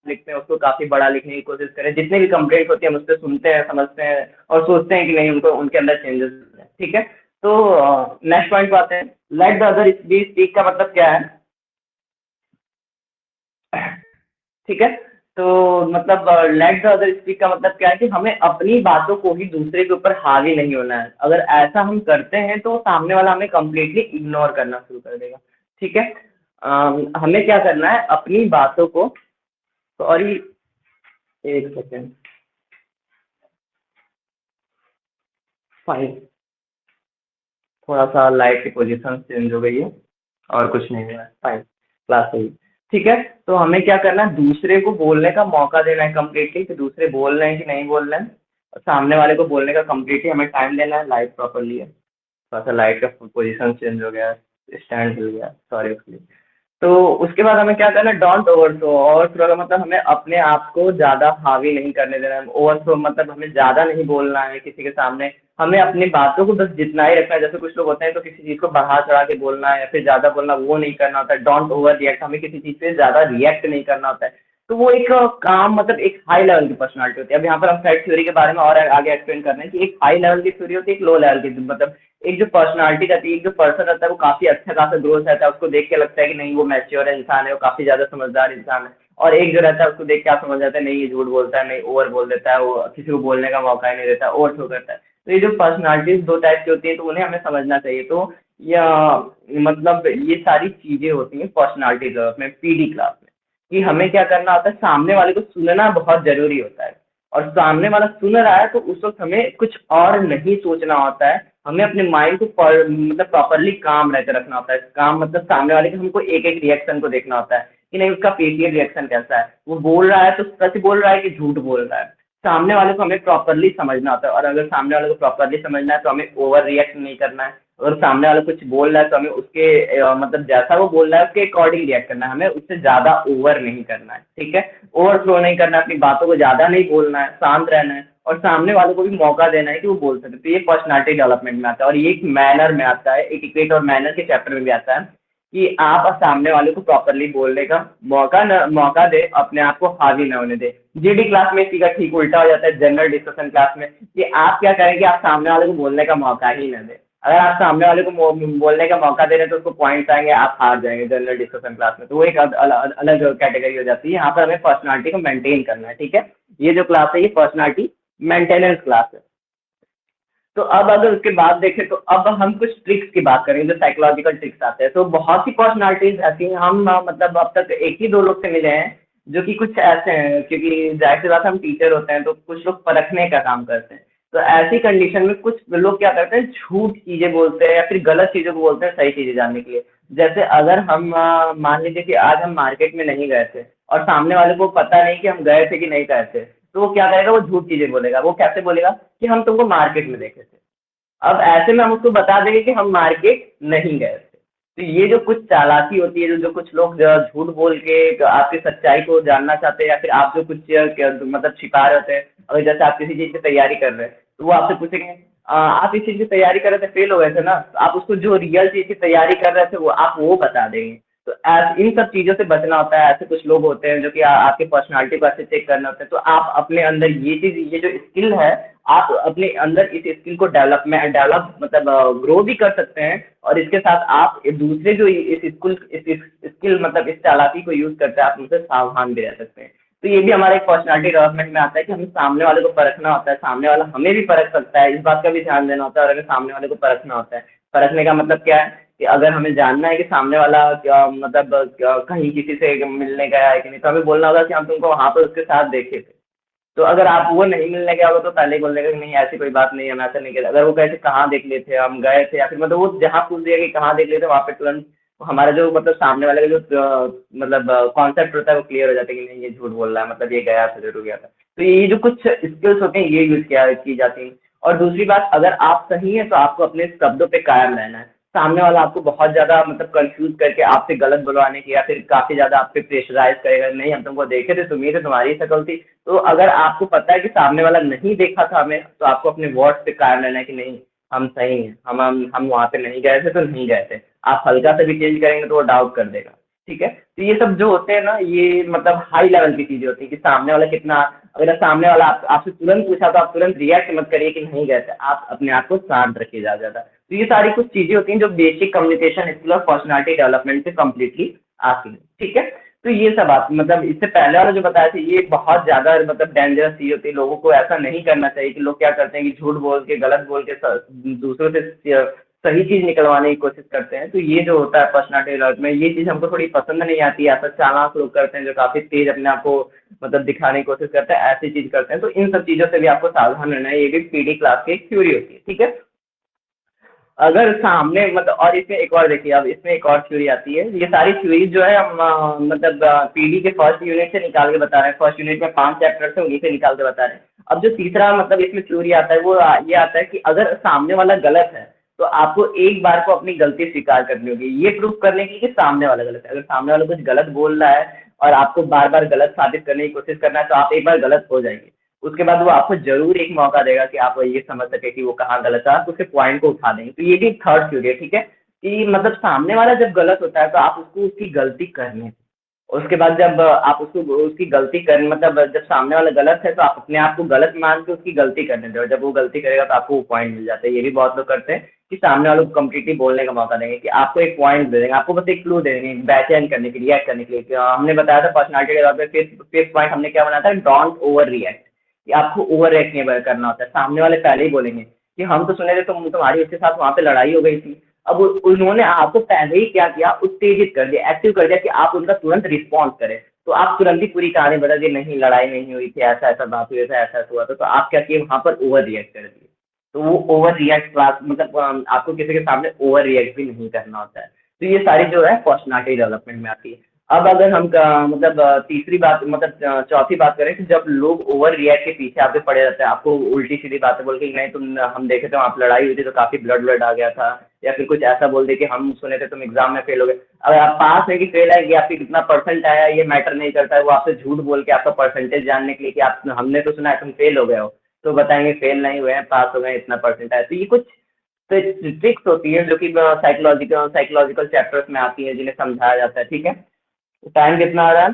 लिखते हैं उसको काफ़ी बड़ा लिखने की कोशिश करें, जितने भी कंप्लेंट होती है हम उस पर सुनते हैं, समझते हैं और सोचते हैं कि नहीं उनको उनके अंदर चेंजेस, ठीक है? तो नेक्स्ट पॉइंट पे आते हैं, लेट द अदर स्पीक का मतलब क्या है? ठीक है? तो मतलब लेट द अदर स्पीक का मतलब क्या है कि हमें अपनी बातों को ही दूसरे के ऊपर हावी नहीं होना है। अगर ऐसा हम करते हैं तो सामने वाला हमें कंप्लीटली इग्नोर करना शुरू कर देगा, ठीक है? हमें क्या करना है, अपनी बातों को, सॉरी एक सेकेंड, फाइन, थोड़ा सा लाइट की पोजीशन चेंज हो गई है और कुछ नहीं हुआ है, फाइन, क्लास सही, ठीक है? तो हमें क्या करना है, दूसरे को बोलने का मौका देना है कंप्लीटली, कि दूसरे बोल रहे हैं कि नहीं बोल रहे हैं, और सामने वाले को बोलने का कंप्लीटली हमें टाइम देना है। लाइट प्रॉपरली है, थोड़ा सा लाइट का पोजीशन चेंज हो गया, स्टैंड हिल गया, सॉरी उसके लिए। तो उसके बाद हमें क्या करना है, डोंट ओवरथ्रो। ओवरथ्रो का मतलब हमें अपने आप को ज़्यादा हावी नहीं करने देना है। ओवरथ्रो मतलब हमें ज़्यादा नहीं बोलना है किसी के सामने, हमें अपनी बातों को बस जितना ही रखना है। जैसे कुछ लोग होते हैं तो किसी चीज़ को बढ़ा चढ़ा के बोलना है या फिर ज़्यादा बोलना, वो नहीं करना होता है। डोंट ओवर रिएक्ट, हमें किसी चीज़ पे ज़्यादा रिएक्ट नहीं करना होता है। तो वो एक काम, मतलब एक हाई लेवल की पर्सनालिटी होती है। अब यहाँ पर हम फैट थ्योरी के बारे में और आगे एक्सप्लेन कर रहे हैं कि एक हाई लेवल की थ्योरी होती है, एक लो लेवल की, मतलब एक जो पर्सनालिटी रहती है, एक जो पर्सन रहता है वो काफी अच्छा खासा ग्रोथ रहता है, उसको देख के लगता है कि नहीं वो मैच्योर इंसान है, वो काफी ज्यादा समझदार इंसान है। और एक जो रहता है उसको देख के आप समझ जाते हैं नहीं ये झूठ बोलता है, नहीं ओवर बोल देता है, वो किसी को बोलने का मौका ही नहीं देता, ओवर थ्रो करता है। तो ये जो पर्सनालिटीज दो टाइप की होती है तो उन्हें हमें समझना चाहिए। तो या मतलब ये सारी चीजें होती हैं पर्सनालिटी डेवलपमेंट पीडी क्लास में, कि हमें क्या करना होता है, सामने वाले को सुनना बहुत जरूरी होता है। और सामने वाला सुन रहा है तो उस वक्त हमें कुछ और नहीं सोचना होता है, हमें अपने माइंड को मतलब प्रॉपरली काम रहकर रखना होता है। काम मतलब सामने वाले के हमको एक एक रिएक्शन को देखना होता है कि नहीं उसका फेशियल रिएक्शन कैसा है, वो बोल रहा है तो सच बोल रहा है कि झूठ बोल रहा है। सामने वाले को हमें प्रॉपरली समझना होता है, और अगर सामने वाले को प्रॉपरली समझना है तो हमें ओवर रिएक्ट नहीं करना है। अगर सामने वाला कुछ बोल रहा है तो हमें उसके मतलब जैसा वो बोल रहा है उसके अकॉर्डिंग रिएक्ट करना है, हमें उससे ज़्यादा ओवर नहीं करना है, ठीक है? ओवरफ्लो नहीं करना है, अपनी बातों को ज़्यादा नहीं बोलना है, शांत रहना है और सामने वालों को भी मौका देना है कि वो बोल सके। तो ये पर्सनालिटी डेवलपमेंट में आता है, और ये एक मैनर में आता है, एक इक्वेट और मैनर के चैप्टर में भी आता है कि आप सामने वाले को प्रॉपरली बोलने का मौका दे, अपने आप को हावी न होने दे। जीडी क्लास में इसी का ठीक उल्टा हो जाता है, जनरल डिस्कशन क्लास में, कि आप क्या करें कि आप सामने वाले को बोलने का मौका ही न दें। अगर आप सामने वाले को बोलने का मौका दे रहे हैं तो उसको पॉइंट्स आएंगे, आप हार जाएंगे जनरल डिस्कशन क्लास में। तो वो एक अलग कैटेगरी हो जाती है। यहाँ पर हमें पर्सनालिटी को मेंटेन करना है, ठीक है? ये जो क्लास है ये पर्सनालिटी मेंटेनेंस क्लास है। तो अब अगर उसके बाद देखें तो अब हम कुछ ट्रिक्स की बात करेंगे, जो साइकोलॉजिकल ट्रिक्स आते हैं। तो बहुत सी पर्सनालिटीज ऐसी हैं, हम मतलब अब तक एक ही दो लोग से मिले हैं जो कि कुछ ऐसे हैं, क्योंकि जाहिर सी बात है हम टीचर होते हैं तो कुछ लोग परखने का काम करते हैं। तो ऐसी कंडीशन में कुछ लोग क्या करते हैं, झूठ चीजें बोलते हैं या फिर गलत चीजों को बोलते हैं सही चीजें जानने के लिए। जैसे अगर हम मान लीजिए कि आज हम मार्केट में नहीं गए थे और सामने वाले को पता नहीं कि हम गए थे कि नहीं गए थे, तो वो क्या करेगा, वो झूठ चीजें बोलेगा। वो कैसे बोलेगा कि हम तुमको मार्केट में देखे थे। अब ऐसे में हम उसको बता देंगे कि हम मार्केट नहीं गए थे। तो ये जो कुछ चालाकी होती है, जो कुछ लोग झूठ बोल के आपकी सच्चाई को जानना चाहते हैं, या फिर आप जो कुछ मतलब छिपा रहे होते हैं। अगर जैसे आप किसी चीज़ की तैयारी कर रहे हैं तो वो आपसे पूछेंगे, आप इस चीज़ की तैयारी कर रहे थे, फेल हो गए थे ना, तो आप उसको जो रियल चीज़ की तैयारी कर रहे थे वो आप वो बता देंगे। तो इन सब चीज़ों से बचना होता है। ऐसे कुछ लोग होते हैं जो कि आपकी पर्सनालिटी को ऐसे चेक करने होते हैं। तो आप अपने अंदर ये चीज़, ये जो स्किल है, आप अपने अंदर इस स्किल को डेवलप मतलब ग्रो भी कर सकते हैं। और इसके साथ आप दूसरे जो इस स्किल मतलब इस चालाकी को यूज करते हैं, आप उनसे सावधान भी रह सकते हैं। तो ये भी हमारे एक पर्सनालिटी डेवलपमेंट में आता है कि हमें सामने वाले को परखना होता है, सामने वाला हमें भी परख सकता है, इस बात का भी ध्यान देना होता है। और हमें सामने वाले को परखना होता है। परखने का मतलब क्या है कि अगर हमें जानना है कि सामने वाला क्या मतलब कहीं किसी से मिलने गया है कि नहीं, तो हमें बोलना होगा कि हम तुमको वहां पर उसके साथ देखे थे। तो अगर आप वो नहीं मिलने गया होगा तो पहले ही बोल देगा कि नहीं ऐसी कोई बात नहीं है, हम ऐसा नहीं किया। अगर वो कहे थे कहाँ देख लिए थे, हम गए थे, या फिर मतलब वो जहाँ पूछ दिया कि कहाँ देख लिए थे, वहाँ पे तुरंत हमारा जो मतलब सामने वाले का जो मतलब कॉन्सेप्ट होता है वो क्लियर हो जाता है कि नहीं ये झूठ बोल रहा है, मतलब ये गया था, जरूर गया था। तो ये जो कुछ स्किल्स होते हैं ये यूज किया की जाती हैं। और दूसरी बात, अगर आप सही हैं तो आपको अपने शब्दों पे कायम रहना है। सामने वाला आपको बहुत ज़्यादा मतलब कंफ्यूज करके आपसे गलत बुलवाने की या फिर काफ़ी ज़्यादा आप पे प्रेशराइज़ करेगा, नहीं हम तुमको देखे थे, तुम ही थे, तुम्हारी ही शक्ल थी। तो अगर आपको पता है कि सामने वाला नहीं देखा था हमें, तो आपको अपने वर्ड पे कायम रहना है कि नहीं, हम सही हैं, हम वहाँ पे नहीं गए थे तो नहीं गए थे। आप हल्का सा भी चेंज करेंगे तो वो डाउट कर देगा, ठीक है? तो ये सब जो होते हैं ना, ये मतलब हाई लेवल की चीज़ें होती हैं कि सामने वाला कितना, अगर सामने वाला आपसे तुरंत पूछा तो आप तुरंत रिएक्ट मत करिए कि नहीं गए थे, आप अपने आप को शांत रखिए ज़्यादा से ज़्यादा। तो ये सारी कुछ चीज़ें होती हैं जो बेसिक कम्युनिकेशन स्किल और पर्सनालिटी डेवलपमेंट से कम्प्लीटली आती हैं, ठीक है? तो ये सब आप मतलब इससे पहले वाला जो बताया था, ये बहुत ज़्यादा मतलब डेंजरस चीज़ होती है, लोगों को ऐसा नहीं करना चाहिए कि लोग क्या करते हैं कि झूठ बोल के, गलत बोल के दूसरों से सही चीज़ निकलवाने की कोशिश करते हैं। तो ये जो होता है पर्सनालिटी डेवलपमेंट, ये चीज़ हमको थोड़ी पसंद नहीं आती है। ऐसा चालाक लोग करते हैं जो काफ़ी तेज़ अपने आप को मतलब दिखाने की कोशिश करते हैं, ऐसी चीज़ करते हैं। तो इन सब चीज़ों से भी आपको सावधान रहना है, ये भी पीडी क्लास की एक थ्योरी होती है, ठीक है? अगर सामने मतलब, और इसमें एक और देखिए, अब इसमें एक और थ्योरी आती है। ये सारी थ्योरी जो है हम मतलब पीडी के फर्स्ट यूनिट से निकाल के बता रहे हैं। फर्स्ट यूनिट में 5 चैप्टर्स हैं, उन्हीं से निकाल के बता रहे हैं। अब जो तीसरा मतलब इसमें थ्योरी आता है वो ये आता है कि अगर सामने वाला गलत है तो आपको एक बार को अपनी गलती स्वीकार करनी होगी, ये प्रूव करने की कि सामने वाला गलत है। अगर सामने वाला कुछ गलत बोल रहा है और आपको बार बार गलत साबित करने की कोशिश करना है, तो आप एक बार गलत हो जाएंगे। उसके बाद वो आपको ज़रूर एक मौका देगा कि आप ये समझ सकें कि वो कहाँ गलत है, आप उसके पॉइंट को उठा देंगे। तो ये भी थर्ड थ्योरी है, ठीक है? कि मतलब सामने वाला जब गलत होता है तो आप उसको उसकी गलती करने दें। उसके बाद जब आप उसको उसकी गलती कर मतलब जब सामने वाला गलत है तो आप अपने आप को गलत मान के उसकी गलती करने दें, और जब वो गलती करेगा तो आपको वो पॉइंट मिल जाता है। ये भी बहुत लोग करते हैं कि सामने वालों को कंप्लीटली बोलने का मौका देंगे, कि आपको एक पॉइंट दे देंगे, आपको बस एक क्लू दे देंगे बेचैन करने के लिए, रिएक्ट करने के लिए। कि हमने बताया था पर्सनालिटी डेवलपमेंट फिफ्थ पॉइंट हमने क्या बनाया था, डोंट ओवर रिएक्ट। कि आपको ओवर रिएक्ट नहीं करना होता है। सामने वाले पहले ही बोलेंगे कि हम तो सुने थे तुम्हारी उसके साथ वहाँ पे लड़ाई हो गई थी। अब उन्होंने आपको पहले ही क्या किया, उत्तेजित कर दिया, एक्टिव कर दिया कि आप उनका तुरंत रिस्पॉन्स करें। तो आप तुरंत ही पूरी कहानी बता दी, नहीं लड़ाई नहीं हुई थी, ऐसा ऐसा बात हुई, ऐसा ऐसा हुआ था। तो आप क्या किए वहाँ पर, ओवर रिएक्ट कर दिए। तो वो ओवर रिएक्ट क्लास मतलब आपको किसी के सामने ओवर रिएक्ट भी नहीं करना होता है। तो ये सारी जो है पर्सनालिटी डेवलपमेंट में आती है। अब अगर हम मतलब तीसरी बात मतलब चौथी बात करें कि जब लोग ओवर रिएक्ट के पीछे आपके पड़े रहते हैं, आपको उल्टी सीधी बातें बोल के, नहीं तुम हम देखे थे वहाँ पे लड़ाई हुई थी तो काफी ब्लड ब्लड आ गया था, या फिर कुछ ऐसा बोल दे कि हम सुने थे तुम एग्जाम में फेल हो गए। अगर आप पास है कि फेल है, कि आपकी कितना परसेंट आया, ये मैटर नहीं करता है। वो आपसे झूठ बोल के आपका परसेंटेज जानने के लिए कि आप हमने तो सुना है तुम फेल हो गए हो, तो बताएंगे फेल नहीं हुए हैं, पास हो गए, इतना परसेंट आया। तो ये कुछ ट्रिक्स होती है जो कि साइकोलॉजिकल साइकोलॉजिकल चैप्टर्स में आती है, जिन्हें समझाया जाता है, ठीक है? टाइम कितना आ रहा है?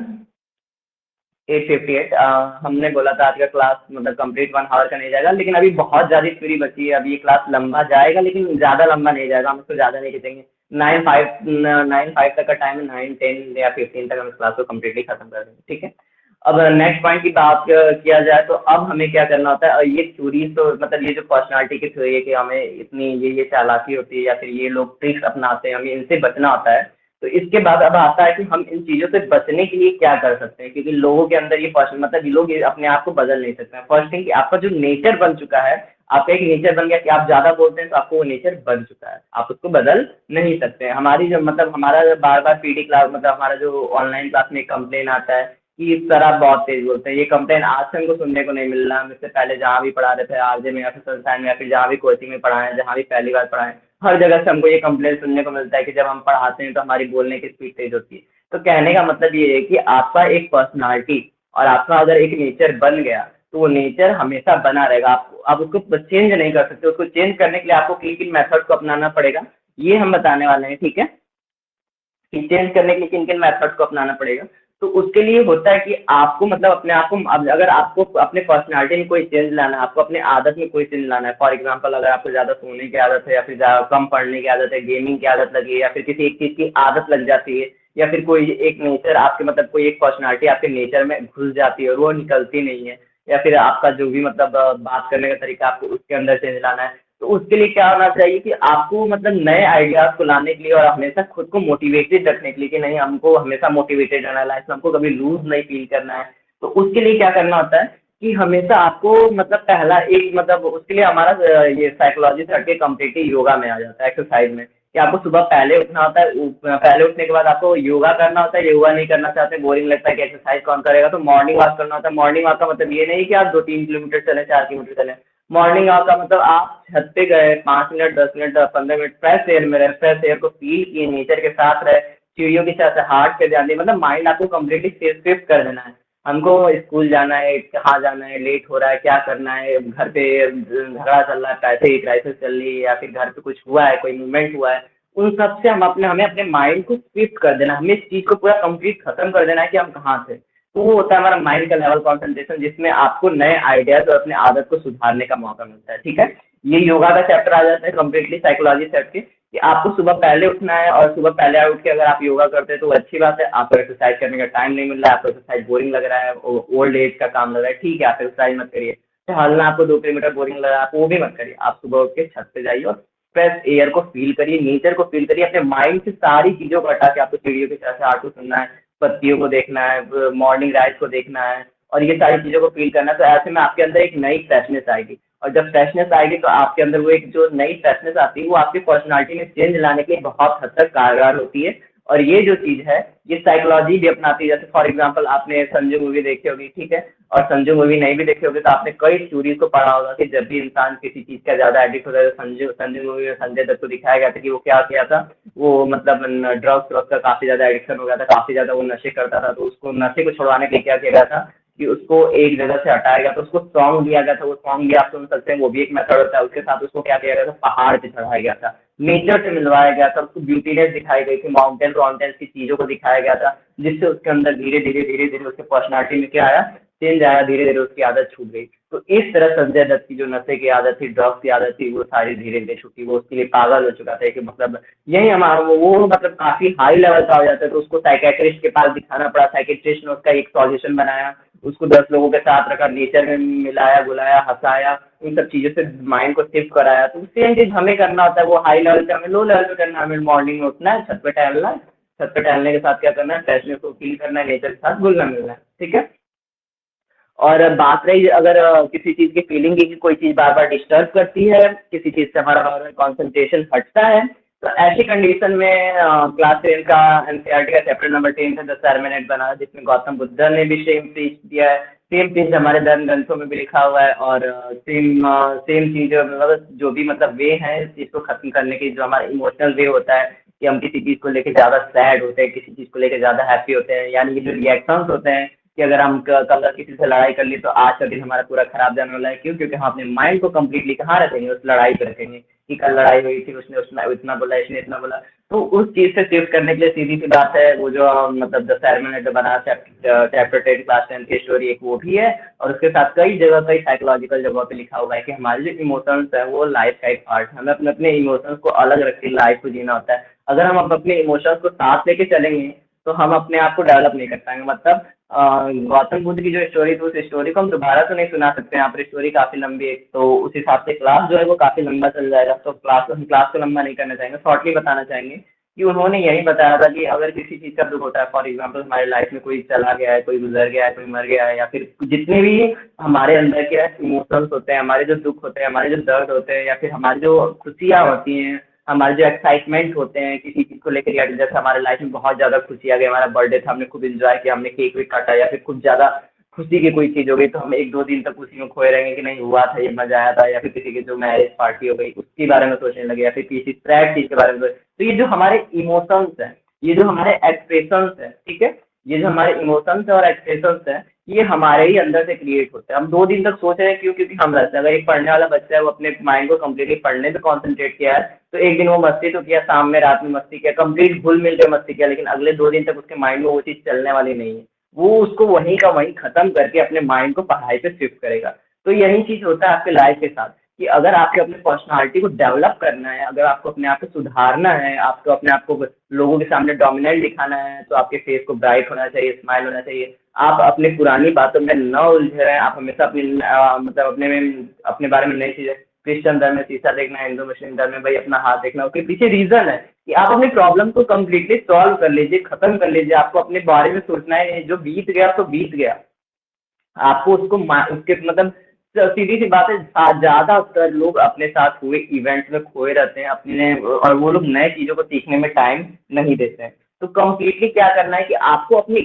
8:58। हमने बोला था आज का क्लास मतलब कंप्लीट 1 आवर का नहीं जाएगा, लेकिन अभी बहुत ज़्यादा फ्री बची है। अभी ये क्लास लंबा जाएगा लेकिन ज़्यादा लंबा नहीं जाएगा, हम इसको ज़्यादा नहीं खींचेंगे। 9:05 तक का टाइम है, 9:10 या 15 तक हम इस क्लास को कम्प्लीटली खत्म कर देंगे, ठीक है? अब नेक्स्ट पॉइंट की बात किया जाए तो अब हमें क्या करना होता है, और ये थ्योरी तो मतलब ये जो पर्सनालिटी की थ्योरी है कि हमें इतनी ये चालाकी होती है या फिर ये लोग ट्रिक्स अपनाते हैं, हमें इनसे बचना होता है। तो इसके बाद अब आता है कि हम इन चीज़ों से बचने के लिए क्या कर सकते हैं, क्योंकि लोगों के अंदर ये फर्स्ट मतलब ये लोग ये अपने आप को बदल नहीं सकते हैं। फर्स्ट थिंग कि आपका जो नेचर बन चुका है, आपका एक नेचर बन गया कि आप ज़्यादा बोलते हैं, तो आपको वो नेचर बन चुका है, आप उसको बदल नहीं सकते हैं। हमारी जो मतलब हमारा बार बार पीडी क्लास मतलब हमारा जो ऑनलाइन क्लास में कंप्लेन आता है कि सर आप बहुत तेज बोलते हैं, ये कंप्लेन आज से हमको सुनने को नहीं मिल रहा। हम इससे पहले जहाँ भी पढ़ा रहे थे, आरजे में या फिर संस्थान में या फिर जहाँ भी कोचिंग में पढ़ाए हैं, जहाँ भी पहली बार पढ़ाए हैं, हर जगह से हमको ये कंप्लेंट सुनने को मिलता है कि जब हम पढ़ाते हैं तो हमारी बोलने की स्पीड तेज होती है। तो कहने का मतलब ये है कि आपका एक पर्सनालिटी और आपका अगर एक नेचर बन गया, तो वो नेचर हमेशा बना रहेगा। आप उसको चेंज नहीं कर सकते। उसको चेंज करने के लिए आपको किन किन मेथड को अपनाना पड़ेगा, ये हम बताने वाले हैं, ठीक है? कि चेंज करने के लिए किन किन मेथड्स को अपनाना पड़ेगा। तो उसके लिए होता है कि आपको मतलब अपने आप को अगर आपको अपने पर्सनालिटी में कोई चेंज लाना है, आपको अपने आदत में कोई चेंज लाना है। फॉर एग्जांपल अगर आपको ज़्यादा सोने की आदत है या फिर कम पढ़ने की आदत है, गेमिंग की आदत लगी है, या फिर किसी एक चीज़ की आदत लग जाती है, या फिर कोई एक नेचर आपके मतलब कोई एक पर्सनालिटी आपके नेचर में घुस जाती है और वो निकलती नहीं है, या फिर आपका जो भी मतलब बात करने का तरीका आपको उसके अंदर चेंज लाना है। तो उसके लिए क्या होना चाहिए कि आपको मतलब नए आइडियाज़ को लाने के लिए और हमेशा खुद को मोटिवेटेड रखने के लिए कि नहीं हमको हमेशा मोटिवेटेड रहना है, लाइफ में हमको कभी लूज़ नहीं फ़ील करना है। तो उसके लिए क्या करना होता है कि हमेशा आपको मतलब पहला एक मतलब उसके लिए हमारा ये साइकोलॉजी से हट के कंप्लीटली योगा में आ जाता है, एक्सरसाइज में। कि आपको सुबह पहले उठना होता है, पहले उठने के बाद आपको योगा करना होता है। योगा नहीं करना चाहते, बोरिंग लगता है कि एक्सरसाइज कौन करेगा, तो मॉर्निंग वॉक करना होता है। मॉर्निंग वॉक का मतलब ये नहीं कि आप 2-3 किलोमीटर चलें, 4 किलोमीटर चलें। मॉर्निंग वॉक का मतलब आप छत पे गए, 5 minute, 10 minute, 15 minute fresh air में रहे, फ्रेश एयर को फील किए, नेचर के साथ रहे, चिड़ियों के साथ हार्ट पे ध्यान दिए, मतलब माइंड आपको कम्प्लीटली शिफ्ट कर देना है। हमको स्कूल जाना है, कहाँ जाना है, लेट हो रहा है, क्या करना है, घर पे झगड़ा चल रहा है, पैसे की क्राइसिस चल रही है, या फिर घर पे कुछ हुआ है, कोई मूवमेंट हुआ है, उन सब से हमें अपने माइंड को शिफ्ट कर देना है, हमें इस चीज़ को पूरा कंप्लीट खत्म कर देना है कि हम कहाँ थे। तो वो होता है हमारा माइंड का लेवल कंसंट्रेशन, जिसमें आपको नए आइडियाज और अपने आदत को सुधारने का मौका मिलता है। ठीक है, ये योगा का चैप्टर आ जाता है कम्प्लीटली साइकोलॉजी सेट के, कि आपको सुबह पहले उठना है, और सुबह पहले उठ के अगर आप योगा करते हैं तो वो अच्छी बात है। आपको एक्सरसाइज करने का टाइम नहीं मिल रहा है, आपको एक्सरसाइज बोरिंग लग रहा है, ओल्ड एज का काम लग रहा है, ठीक है, आप एक्सरसाइज मत करिए। टहलना आपको 2 किलोमीटर बोरिंग लग रहा है, आप वो भी मत करिए, आप सुबह उठ के छत पे जाइए और फ्रेश एयर को फील करिए, नेचर को फील करिए, अपने माइंड से सारी चीज़ों को हटा के आपको चिड़ियों के चहचहाट को सुनना है, पत्तियों को देखना है, मॉर्निंग राइज को देखना है, और ये सारी चीज़ों को फील करना है। तो ऐसे में आपके अंदर एक नई फ्रेशनेस आएगी, और जब फ्रेशनेस आएगी तो आपके अंदर वो एक जो नई फ्रेशनेस आती है वो आपकी पर्सनालिटी में चेंज लाने के लिए बहुत हद तक कारगर होती है। और ये जो चीज़ है, ये साइकोलॉजी भी अपनाती है। जैसे फॉर एग्जांपल आपने संजू मूवी देखी होगी, ठीक है, और संजू मूवी नहीं भी देखी होगी तो आपने कई स्टोरीज को पढ़ा होगा कि जब भी इंसान किसी चीज़ का ज़्यादा एडिक्ट होता है, तो संजू संजू मूवी में संजय दत्त को दिखाया गया था कि वो क्या किया था, वो मतलब ड्रग्स ड्रग्स का काफ़ी ज़्यादा एडिक्शन हो गया था, काफ़ी ज़्यादा वो नशे करता था, तो उसको नशे को छुड़वाने के लिए क्या किया गया था कि उसको एक जगह से हटाया गया, तो उसको सॉन्ग दिया गया था, वो सॉन्ग भी आप सुन सकते हैं, वो भी एक मेथड होता है। उसके साथ उसको क्या किया गया था, पहाड़ पे चढ़ाया गया था, नेचर से मिलवाया गया था, उसको ब्यूटीनेस दिखाई गई थी, माउंटेन वाउंटेन्स की चीज़ों को दिखाया गया था, जिससे उसके अंदर धीरे धीरे उसके पर्सनालिटी में क्या आया, चेंज आया, धीरे धीरे उसकी आदत छूट गई। तो इस तरह संजय दत्त की जो नशे की आदत थी, ड्रग्स की आदत थी, वो सारी धीरे धीरे छूटी, वो उसके लिए पागल हो चुका था कि मतलब यही हमारा वो मतलब काफी हाई लेवल का हो जाता है, तो उसको साइकेट्रिस्ट के पास दिखाना पड़ा, साइकेट्रिस्ट ने उसका एक सॉल्यूशन बनाया, उसको 10 लोगों के साथ रखा, नेचर में मिलाया बुलाया, हंसाया, इन सब चीज़ों से माइंड को शिफ्ट कराया। तो सेम चीज़ हमें करना होता है, वो हाई लेवल पे हमें लो लेवल पे करना है, हमें मॉर्निंग में उठना है, छत पे टहलना है, छत पे टहलने के साथ क्या करना है, फ्रेशनेस को फील करना है, नेचर के साथ घुलना मिलना है। ठीक है, और बात रही अगर किसी चीज़ की फीलिंग की कि कोई चीज़ बार बार डिस्टर्ब करती है, किसी चीज़ से हमारा बार बार कॉन्सेंट्रेशन हटता है, तो ऐसी कंडीशन में क्लास 10 का एनसीईआरटी का चैप्टर नंबर 10 है द सरमनेट बना, जिसमें गौतम बुद्ध ने भी सेम चीज दिया है, सेम चीज हमारे धर्म ग्रंथों में भी लिखा हुआ है, और सेम सेम चीज मतलब जो भी मतलब वे है इस चीज को खत्म करने की, जो हमारा इमोशनल वे होता है कि हम किसी चीज को लेके ज्यादा सैड होते हैं, किसी चीज को लेके ज्यादा हैप्पी होते हैं, यानी कि जो रिएक्शंस होते हैं कि अगर हम कल किसी से लड़ाई कर ली तो आज का दिन हमारा पूरा खराब जाने वाला है। क्यों? क्योंकि हम अपने माइंड को कम्प्लीटली कहाँ रखेंगे, उस लड़ाई पे रखेंगे कि कल लड़ाई हुई थी, उसने उसने इतना बोला, इसने इतना बोला। तो उस चीज़ से शिफ्ट करने के लिए सीधी सी बात है, वो जो मतलब द सेरेमनी बना चैप्टर 10 क्लास 10 की स्टोरी एक वो भी है, और उसके साथ कई जगह कई साइकोलॉजिकल जगह पे लिखा हुआ है कि हमारे जो इमोशंस है वो लाइफ का एक पार्ट है, हमें अपने अपने इमोशंस को अलग रख के लाइफ को जीना होता है। अगर हम अपने इमोशंस को साथ लेके चलेंगे तो हम अपने आप को डेवलप नहीं कर पाएंगे। मतलब गौतम बुद्ध की जो स्टोरी थी, उस स्टोरी को हम दोबारा तो नहीं सुना सकते, यहाँ पर स्टोरी काफी लंबी है, तो उस हिसाब से क्लास जो है वो काफी लंबा चल जाएगा, तो क्लास को लंबा नहीं करना चाहेंगे, शॉर्टली बताना चाहेंगे कि उन्होंने यही बताया था कि अगर किसी चीज़ का दुख होता है, फॉर एग्जाम्पल हमारी लाइफ में कोई चला गया है, कोई गुजर गया है, कोई मर गया है, या फिर जितने भी हमारे अंदर के इमोशंस होते हैं, हमारे जो दुख होते हैं, हमारे जो दर्द होते हैं, या फिर हमारी जो खुशियाँ होती हैं, हमारे जो एक्साइटमेंट होते हैं किसी चीज़ को लेकर, या जैसे हमारे लाइफ में बहुत ज़्यादा खुशी आ गई, हमारा बर्थडे था, हमने खूब इंजॉय किया, हमने केक वेक काटा, या फिर कुछ ज़्यादा खुशी की कोई चीज़ हो गई, तो हम 1-2 दिन तक उसी में खोए रहेंगे कि नहीं हुआ था, ये मज़ा आया था, या फिर किसी की जो मैरिज पार्टी हो गई उसके बारे में सोचने लगे, या फिर किसी सैड चीज़ के बारे में तो ये जो हमारे इमोशंस हैं, ये जो हमारे एक्सप्रेशंस हैं, ठीक है, ये जो हमारे इमोशंस और एक्सप्रेशंस हैं, ये हमारे ही अंदर से क्रिएट होते हैं। हम 2 दिन तक सोच रहे हैं, क्यों? क्योंकि हम रहते हैं, अगर एक पढ़ने वाला बच्चा है वो अपने माइंड को कम्प्लीटली पढ़ने पे कॉन्सेंट्रेट किया है, तो एक दिन वो मस्ती तो किया, शाम में रात में मस्ती किया, कंप्लीट घुल मिल के मस्ती किया, लेकिन अगले 2 दिन तक उसके माइंड में वो चीज़ चलने वाली नहीं है। वो उसको वहीं का वहीं खत्म करके अपने माइंड को पढ़ाई पे शिफ्ट करेगा। तो यही चीज़ होता है आपके लाइफ के साथ, कि अगर आपके अपने पर्सनालिटी को डेवलप करना है, अगर आपको अपने आप को सुधारना है, आपको अपने आप को लोगों के सामने डोमिनेंट दिखाना है, तो आपके फेस को ब्राइट होना चाहिए, स्माइल होना चाहिए। आप अपनी पुरानी बातों में न उलझे रहें, आप हमेशा अपनी मतलब अपने बारे में नई चीज़ें, क्रिश्चियन धर्म में शीशा देखना, हिंदू मुस्लिम धर्म में भाई अपना हाथ देखना, उसके पीछे रीज़न है कि आप अपनी प्रॉब्लम को कम्प्लीटली सॉल्व कर लीजिए, खत्म कर लीजिए। आपको अपने बारे में सोचना है, जो बीत गया तो बीत गया, आपको उसको उसके मतलब सीधी सी बात है, ज्यादातर लोग अपने साथ हुए इवेंट्स में खोए रहते हैं अपने, और वो लोग नए चीजों को सीखने में टाइम नहीं देते हैं। तो कंप्लीटली क्या करना है कि आपको अपने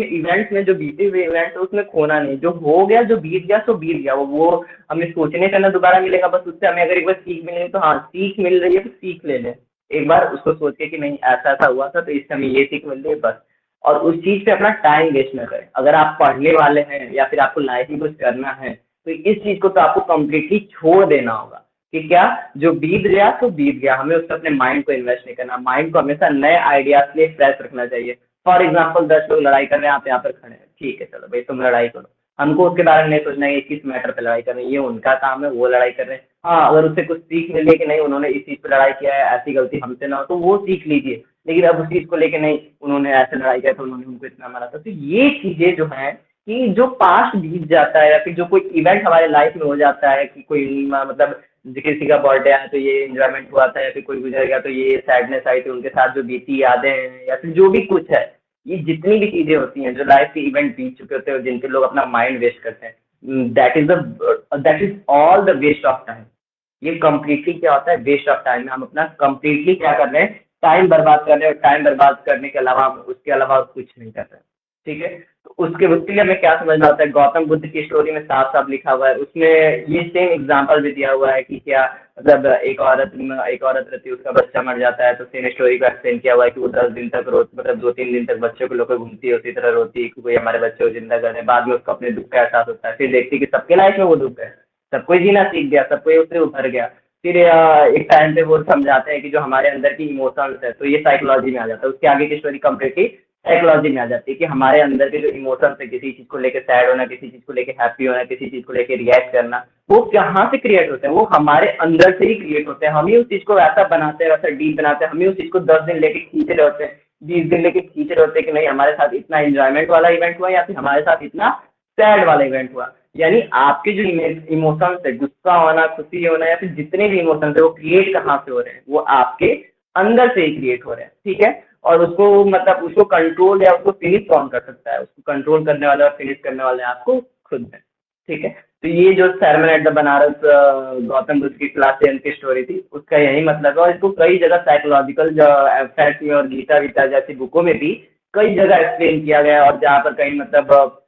इवेंट्स में जो बीते हुए इवेंट है उसमें खोना नहीं। जो हो गया, जो बीत गया सो बीत गया, वो हमें सोचने का ना दोबारा मिलेगा, बस उससे हमें अगर एक बार सीख मिलेगी तो हाँ, सीख मिल रही है तो सीख ले लें। एक बार उसको सोच के कि नहीं ऐसा ऐसा हुआ था तो इससे हमें ये सीख मिल रही है बस। और उस चीज पे अपना टाइम वेस्ट ना करें। अगर आप पढ़ने वाले हैं या फिर आपको लाइफ में कुछ करना है तो इस चीज को तो आपको कम्प्लीटली छोड़ देना होगा कि क्या, जो बीत गया तो बीत गया, हमें उसमें अपने माइंड को इन्वेस्ट नहीं करना। माइंड को हमेशा नए आइडियाज के लिए फ्रेश रखना चाहिए। फॉर एग्जाम्पल 10 लोग लड़ाई कर रहे हैं, आप यहाँ पर खड़े हैं, ठीक है चलो भाई तुम लड़ाई करो, हमको उसके बारे में नहीं सोचना है कि किस मैटर पे लड़ाई कर रहे हैं, ये उनका काम है, वो लड़ाई कर रहे हैं। हाँ, अगर उससे कुछ सीख मिले कि नहीं उन्होंने इस चीज पे लड़ाई किया है, ऐसी गलती हमसे ना हो, तो वो सीख लीजिए। लेकिन अब उस चीज को लेके नहीं, उन्होंने ऐसे लड़ाई किया था, उन्होंने उनको इतना मारा था, तो ये चीजें जो है कि जो पास्ट बीत जाता है या फिर जो कोई इवेंट हमारे लाइफ में हो जाता है कि कोई मतलब किसी का बर्थडे आया तो ये एंजॉयमेंट हुआ था, या फिर कोई गुजर गया तो ये सैडनेस आई थी, उनके साथ जो बीती यादें हैं या फिर जो भी कुछ है, ये जितनी भी चीजें होती हैं जो लाइफ के इवेंट बीत चुके होते हैं जिनके लोग अपना माइंड वेस्ट करते हैं, that is all the waste of time. ये कंप्लीटली क्या होता है, वेस्ट ऑफ टाइम में हम अपना कंप्लीटली क्या कर रहे हैं, टाइम बर्बाद कर रहे हैं। और टाइम बर्बाद करने के अलावा हम उसके अलावा और कुछ नहीं कर रहे हैं। ठीक है, तो उसके उसके लिए हमें क्या समझना होता है, गौतम बुद्ध की स्टोरी में साफ साफ लिखा हुआ है, उसमें ये सेम एग्जाम्पल भी दिया हुआ है कि क्या मतलब एक औरत रहती है, उसका बच्चा मर जाता है, तो सेम स्टोरी को एक्सप्लेन किया हुआ है कि वो 10 दिन तक रो मतलब 2-3 दिन तक बच्चों को लेकर घूमती है, उसी तरह रोती है कि कोई हमारे बच्चे को जिंदा करे। बाद में उसको अपने दुख का एहसास होता है, फिर देखती है कि सबके लाइफ में वो दुख है, सब कोई जीना सीख गया, सब कोई उससे उभर गया। फिर एक टाइम पे वो समझाते हैं कि जो हमारे अंदर की इमोशंस है, तो ये साइकोलॉजी में आ जाता है, उसके आगे की स्टोरी कंप्लीटली साइकोलॉजी में आ जाती है कि हमारे अंदर के जो इमोशंस है, किसी चीज को लेके सैड होना, किसी चीज को लेके हैप्पी होना, किसी चीज को लेके रिएक्ट करना, वो कहाँ से क्रिएट होते हैं, वो हमारे अंदर से ही क्रिएट होते हैं। हम ही उस चीज को वैसा बनाते हैं, वैसा डीप बनाते हैं, हम ही उस चीज को 10 दिन लेके खींच रहे होते हैं, 20 दिन लेके खींच रहे होते हैं कि नहीं हमारे साथ इतना एंजॉयमेंट वाला इवेंट हुआ या फिर हमारे साथ इतना सैड वाला इवेंट हुआ। यानी आपके जो इमोशंस है, गुस्सा होना, खुशी होना या फिर जितने भी इमोशंस है, वो क्रिएट कहाँ से हो रहे हैं, वो आपके अंदर से ही क्रिएट हो रहे हैं। ठीक है, और उसको मतलब उसको कंट्रोल या उसको फिनिश कौन कर सकता है, उसको कंट्रोल करने वाले और फिनिश करने वाले आपको खुद है। ठीक है, तो ये जो सरमन एट द बनारस गौतम बुद्ध की क्लास 10 की स्टोरी थी, उसका यही मतलब है। और इसको कई जगह साइकोलॉजिकल फैक्ट में और गीता वीता जैसी बुकों में भी कई जगह एक्सप्लेन किया गया है। और जहाँ पर कहीं मतलब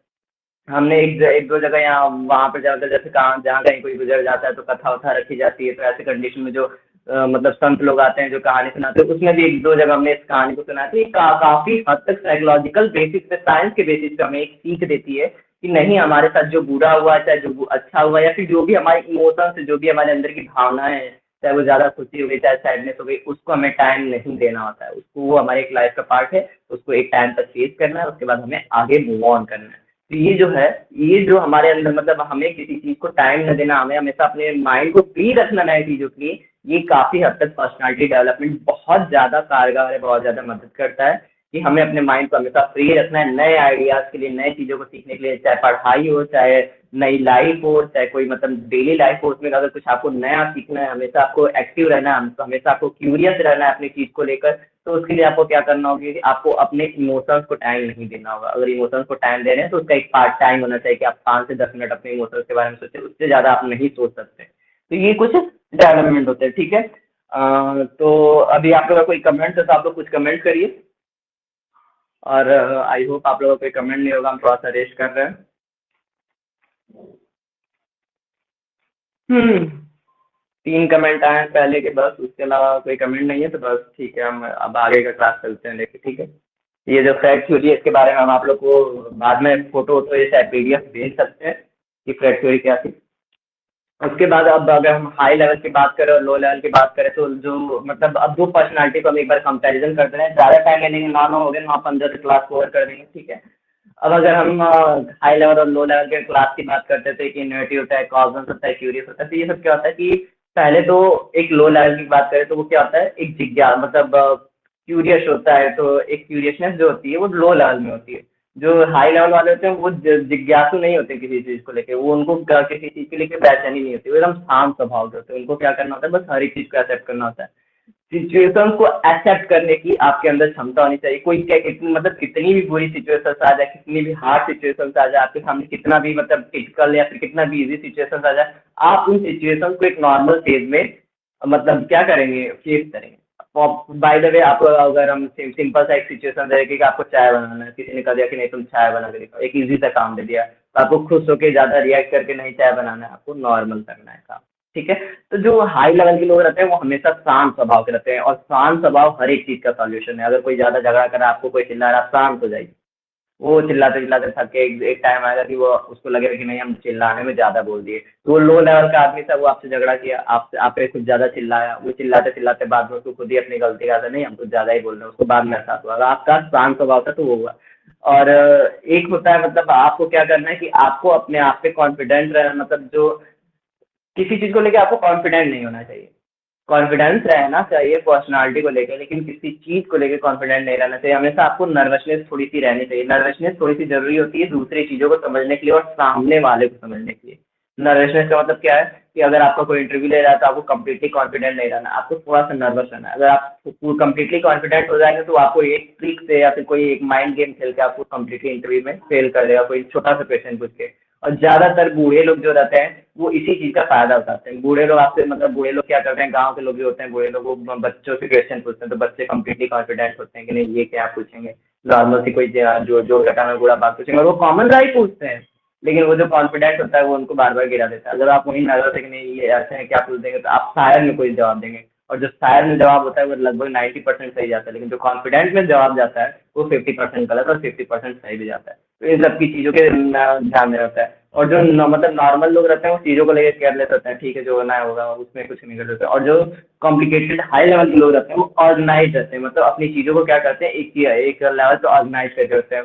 हमने एक दो जगह यहाँ वहाँ पे जाकर, जैसे कहाँ जहाँ कहीं कोई गुजर जाता है तो कथा वथा रखी जाती है, तो ऐसे कंडीशन में जो मतलब संत लोग आते हैं जो कहानी सुनाते हैं, उसमें भी एक दो जगह हमने इस कहानी को सुना है। तो ये काफी हद तक साइकोलॉजिकल बेसिस पे, साइंस के बेसिस पे हमें एक सीख देती है कि नहीं, हमारे साथ जो बुरा हुआ चाहे जो अच्छा हुआ या फिर जो भी हमारे इमोशंस है, जो भी हमारे अंदर की भावनाएं हैं, चाहे वो ज्यादा खुशी हो गई चाहे सैडनेस हो गई, उसको हमें टाइम नहीं देना होता है। उसको, वो हमारे एक लाइफ का पार्ट है, उसको एक टाइम तक फेस करना है, उसके बाद हमें आगे मूव ऑन करना है। तो ये जो है, ये जो हमारे अंदर मतलब हमें किसी चीज को टाइम न देना, हमें हमेशा अपने माइंड को फ्री रखना नई चीजों के लिए, ये काफी हद तक पर्सनालिटी डेवलपमेंट बहुत ज्यादा कारगर है, बहुत ज्यादा मदद करता है कि हमें अपने माइंड को हमेशा फ्री रखना है नए आइडियाज के लिए, नए चीजों को सीखने के लिए, चाहे पढ़ाई हो, चाहे नई लाइफ हो, चाहे कोई मतलब डेली लाइफ हो, उसमें अगर कुछ आपको नया सीखना है, हमेशा आपको एक्टिव रहना है, तो हमेशा आपको क्यूरियस रहना है अपनी चीज को लेकर। तो उसके लिए आपको क्या करना होगा कि आपको अपने इमोशंस को टाइम नहीं देना होगा। अगर इमोशंस को टाइम दे रहे हैं तो उसका एक पार्ट टाइम होना चाहिए कि आप 5 से 10 मिनट अपने इमोशंस के बारे में सोचें, उससे ज़्यादा आप नहीं सोच सकते। तो ये कुछ डेवलपमेंट होते हैं। ठीक है, तो अभी आप लोगों का कोई कमेंट है तो आप लोग कुछ कमेंट करिए। और आई होप आप लोगों का कोई कमेंट नहीं होगा, हम थोड़ा सा रेस्ट कर रहे हैं। हम्म 3 कमेंट आए हैं पहले के, बस उसके अलावा कोई कमेंट नहीं है, तो बस ठीक है, हम अब आगे का क्लास चलते हैं लेके। ठीक है, ये जो फ्रैग थ्योरी है इसके बारे में हम आप लोग को बाद में फोटो वोटो ये शायद पीडीएफ भेज सकते हैं कि फ्रैग थ्योरी क्या थी। उसके बाद अब अगर हम हाई लेवल की बात करें और लो लेवल की बात करें, तो जो मतलब अब दो पर्सनालिटी को हम एक बार कंपैरिजन करते हैं, ज़्यादा टाइम लेंगे, 9 हो गए, 9-15 से क्लास कवर कर देंगे। ठीक है, अब अगर हम हाई लेवल और लो लेवल के क्लास की बात करते थे कि इनोवेटिव होता है, कॉजन्स होता है, क्यूरियस होता है, तो ये सब क्या होता है कि पहले तो एक लो लेवल की बात करें तो वो क्या होता है, एक जिज्ञासा मतलब क्यूरियस होता है, तो एक क्यूरियसनेस जो होती है वो लो लेवल में होती है। जो हाई लेवल वाले होते हैं वो जिज्ञासु नहीं होते किसी चीज को लेके, वो उनको किसी चीज के लेके बेचैनी नहीं होती, वो एकदम शांत स्वभाव के होते हैं। उनको क्या करना होता है, बस हर एक चीज को एक्सेप्ट करना होता है। सिचुएशन को एक्सेप्ट करने की आपके अंदर क्षमता होनी चाहिए। कोई क्या कितनी मतलब कितनी भी बुरी सिचुएशन आ जाए, कितनी भी हार्ड सिचुएशन आ जाए आपके सामने, कितना भी मतलब टिपिकल या फिर कितना भी इजी सिचुएशन आ जाए, आप उन सिचुएशन को एक नॉर्मल फेज में मतलब क्या करेंगे, फेस करेंगे। बाय द वे आप अगर हम सिंपल सा एक सिचुएशन दे कि आपको चाय बनाना है, किसी ने कह दिया कि नहीं तुम चाय बना के दिखाओ, एक इजी सा काम दे दिया, तो आपको खुश होकर ज़्यादा रिएक्ट करके नहीं चाय बनाना है, आपको नॉर्मल करना है काम। ठीक है? तो जो हाई लेवल के लोग रहते हैं वो हमेशा शांत स्वभाव के रहते हैं, और शांत स्वभाव हर एक चीज़ का सॉल्यूशन है। अगर कोई ज़्यादा झगड़ा कर रहा है, आपको कोई चिल्ला रहा है, आप शांत हो जाइए। वो चिल्लाते-चिल्लाते थक के एक टाइम आएगा कि वो उसको लगेगा कि नहीं हम चिल्लाने में ज़्यादा बोल दिए। तो वो लो लेवल का आदमी था, वो आपसे झगड़ा किया, आप पे कुछ ज़्यादा चिल्लाया, वो चिल्लाते-चिल्लाते बाद में उसको खुद ही अपनी गलती का था नहीं हम कुछ ज़्यादा ही बोल रहे हैं, उसको बाद में एहसास हुआ। अगर आपका शांत स्वभाव था तो वो हुआ। और एक होता है मतलब आपको क्या करना है कि आपको अपने आप पे कॉन्फिडेंट रहना, मतलब जो किसी चीज़ को लेके आपको कॉन्फिडेंट नहीं होना चाहिए। कॉन्फिडेंस रहना चाहिए पर्सनालिटी को लेके, लेकिन किसी चीज़ को लेके कॉन्फिडेंट नहीं रहना चाहिए। हमेशा आपको नर्वसनेस थोड़ी-सी रहनी चाहिए। नर्वसनेस थोड़ी-सी ज़रूरी होती है दूसरी चीज़ों को समझने के लिए और सामने वाले को समझने के लिए। नर्वसनेस का मतलब क्या है कि अगर आपका कोई इंटरव्यू ले रहा है तो आपको कंप्लीटली कॉन्फिडेंट नहीं रहना, आपको थोड़ा-सा नर्वस रहना है। अगर आप कंप्लीटली कॉन्फिडेंट हो जाएँगे तो आपको एक ट्रिक से या फिर कोई एक माइंड गेम खेल के आपको कंप्लीटली इंटरव्यू में फेल कर देगा, कोई छोटा-सा क्वेश्चन पूछ के। और ज़्यादातर बूढ़े लोग जो रहते हैं वो इसी चीज़ का फ़ायदा उठाते हैं। बूढ़े लोग आपसे मतलब बूढ़े लोग क्या करते हैं, गाँव के लोग जो होते हैं बूढ़े लोग वो बच्चों से क्वेश्चन पूछते हैं, तो बच्चे कंप्लीटली कॉन्फिडेंट होते हैं कि नहीं ये क्या पूछेंगे, नॉर्मल सी कोई जो जो घटाना गुणा बात पूछेंगे और वो कॉमन सा ही पूछते हैं। लेकिन वो जो कॉन्फिडेंट होता है वो उनको बार-बार गिरा देता है। अगर आप वहीं नर्वस है कि नहीं ये ऐसे हैं क्या पूछ देंगे, तो आप शायर में कोई जवाब देंगे, और जो शायर में जवाब होता है वो लगभग 90% सही जाता है, लेकिन जो कॉन्फिडेंट में जवाब जाता है वो 50% गलत और 50% सही भी जाता है। तो इन सब की चीज़ों के ध्यान में रहता है। और जो मतलब नॉर्मल लोग रहते हैं वो चीज़ों को लेकर केयरलेस रहते हैं, ठीक है जो होना है होगा उसमें कुछ नहीं कर सकते। और जो कॉम्प्लिकेटेड हाई लेवल के लोग रहते हैं वो ऑर्गेनाइज रहते हैं, मतलब अपनी चीज़ों को क्या करते हैं एक लेवल पे ऑर्गेनाइज करके रखते हैं।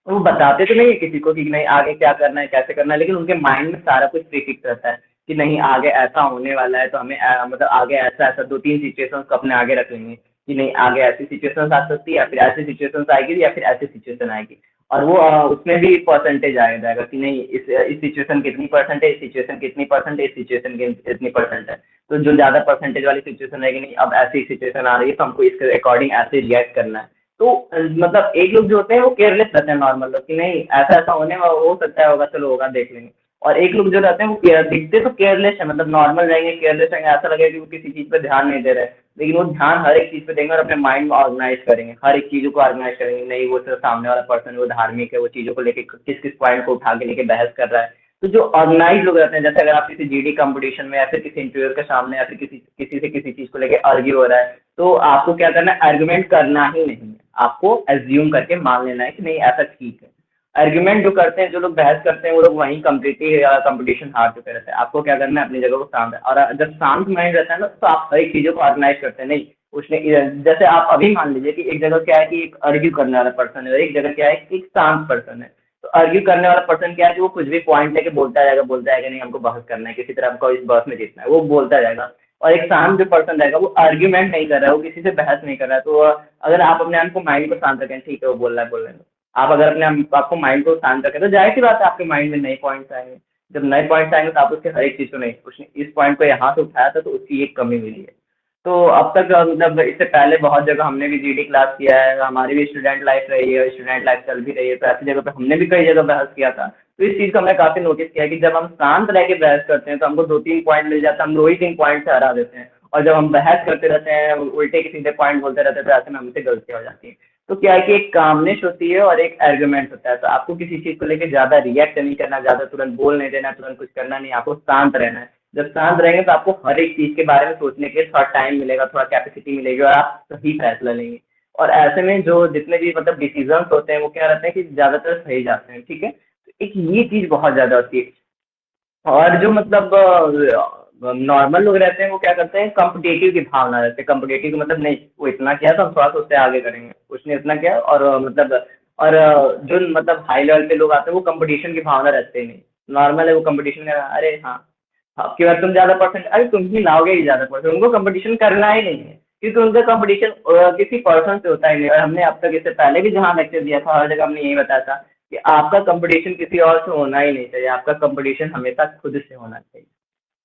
वो बताते तो नहीं है किसी को कि नहीं आगे क्या करना है कैसे करना है, लेकिन उनके माइंड में सारा कुछ प्रीफिक्स रहता है कि नहीं आगे ऐसा होने वाला है, तो हमें मतलब आगे ऐसा ऐसा दो तीन सिचुएशंस को अपने आगे रख लेंगे कि नहीं आगे ऐसी सिचुएशंस आ सकती है या फिर ऐसी सिचुएशंस आएगी या फिर ऐसी सिचुएशन आएगी। और वो उसमें भी परसेंटेज आया जाएगा कि नहीं इस सिचुएशन कितनी परसेंट है, इस सिचुएशन कितनी परसेंट है, इस सिचुएशन की इतनी परसेंट है। तो जो ज़्यादा परसेंटेज वाली सिचुएशन रहेगी नहीं अब ऐसी सिचुएशन आ रही है तो हमको इसके अकॉर्डिंग ऐसे रिएक्ट करना है। तो मतलब एक लोग जो होते हैं वो केयरलेस रहते हैं नॉर्मल लोग कि नहीं ऐसा ऐसा होने हो सकता है होगा चलो होगा देख लेंगे। और एक लोग जो रहते हैं वो दिखते तो केयरलेस है, मतलब नॉर्मल रहेंगे केयरलेस रहेंगे, ऐसा लगेगा कि वो किसी चीज़ पे ध्यान नहीं दे रहे हैं, लेकिन वो ध्यान हर एक चीज़ पे देंगे और अपने माइंड में ऑर्गेनाइज करेंगे, हर एक चीज़ों को ऑर्गेनाइज करेंगे। नहीं वो सिर्फ सामने वाला पर्सन है वो धार्मिक है, वो चीज़ों को लेके किस किस पॉइंट को उठा के लेके बहस कर रहा है। तो जो ऑर्गेनाइज लोग रहते हैं, जैसे अगर आप किसी जीडी कंपटीशन में या फिर किसी इंटरव्यूअर के सामने या फिर किसी किसी से किसी चीज़ को लेके आर्ग्यू हो रहा है, तो आपको क्या करना है, आर्गुमेंट करना ही नहीं है, आपको एज्यूम करके मान लेना है कि नहीं ऐसा ठीक है। आर्गुमेंट जो करते हैं जो लोग बहस करते हैं वो लोग वहीं कम्प्लीटली कंपटीशन हार चुके रहते हैं। आपको क्या करना है अपनी जगह को शांत है, और जब शांत माइंड रहता है ना तो आप हर एक चीज़ों को ऑर्गेनाइज करते हैं। नहीं उसने जैसे आप अभी मान लीजिए कि एक जगह क्या है कि एक आर्ग्यू करने वाला पर्सन है और एक जगह क्या है कि एक शांत पर्सन है। तो आर्ग्यू करने वाला पर्सन क्या है कि वो कुछ भी पॉइंट लेके बोलता जाएगा नहीं हमको बहस करना है, किसी तरह हमको इस बहस में जीतना है, वो बोलता जाएगा। और एक शांत जो पर्सन रहेगा वो आर्ग्यूमेंट नहीं कर रहा है, वो किसी से बहस नहीं कर रहा है। तो अगर आप अपने आप को माइंड को शांत रखें, ठीक है वो बोल रहा है बोल रहे हैं, आप अगर अपने आपको माइंड को शांत रखें तो जाहिर सी बात है आपके माइंड में नए पॉइंट्स आएंगे। जब नए पॉइंट्स आएंगे तो आप उसके हर एक चीज़ को नहीं, उसने इस पॉइंट को यहाँ से उठाया था तो उसकी एक कमी मिली है। तो अब तक मतलब इससे पहले बहुत जगह हमने भी जीडी क्लास किया है, हमारी भी स्टूडेंट लाइफ रही है, स्टूडेंट लाइफ चल भी रही है, तो ऐसी जगह पे हमने भी कई जगह बहस किया था। तो इस चीज़ को हमने काफ़ी नोटिस किया है कि जब हम शांत रह के बहस करते हैं तो हमको 2-3 पॉइंट मिल जाता है, हम 2 ही 3 पॉइंट से हरा देते हैं। और जब हम बहस करते रहते हैं, उल्टे के सीधे पॉइंट बोलते रहते हैं, तो ऐसे में हमसे गलतियाँ हो जाती हैं। तो क्या है कि एक कामनेस होती है और एक आर्गुमेंट होता है, तो आपको किसी चीज़ को लेके ज़्यादा रिएक्ट नहीं करना, ज़्यादा तुरंत बोल नहीं देना, तुरंत कुछ करना नहीं, आपको शांत रहना है। जब शांत रहेंगे तो आपको हर एक चीज़ के बारे में सोचने के लिए थोड़ा टाइम मिलेगा, थोड़ा कैपेसिटी मिलेगी और आप सही फैसला लेंगे। और ऐसे में जो जितने भी मतलब डिसीजंस होते हैं वो क्या रहते हैं कि ज़्यादातर सही जाते हैं, ठीक है? तो एक ये चीज़ बहुत ज़्यादा होती है। और जो मतलब नॉर्मल लोग रहते हैं वो क्या करते हैं, कॉम्पिटिटिव की भावना रहती है। कॉम्पिटिटिव मतलब नहीं वो इतना किया तो हम थोड़ा सा उससे आगे करेंगे, उसने इतना किया और मतलब और जो मतलब हाई लेवल पे लोग आते हैं वो कंपटीशन की भावना रखते ही नहीं। नॉर्मल है वो कंपटीशन कर अरे हाँ आपके बाद तुम ज़्यादा परसेंट अरे तुम ही लाओगे ही ज़्यादा परसेंट, उनको कंपटीशन करना ही नहीं है क्योंकि उनका कंपटीशन किसी पर्सन से होता ही नहीं। और हमने अब तक इससे पहले भी जहाँ लेक्चर दिया था हर जगह हमने यही बताया था कि आपका कंपटीशन किसी और से होना ही नहीं चाहिए, आपका कंपटीशन हमेशा खुद से होना चाहिए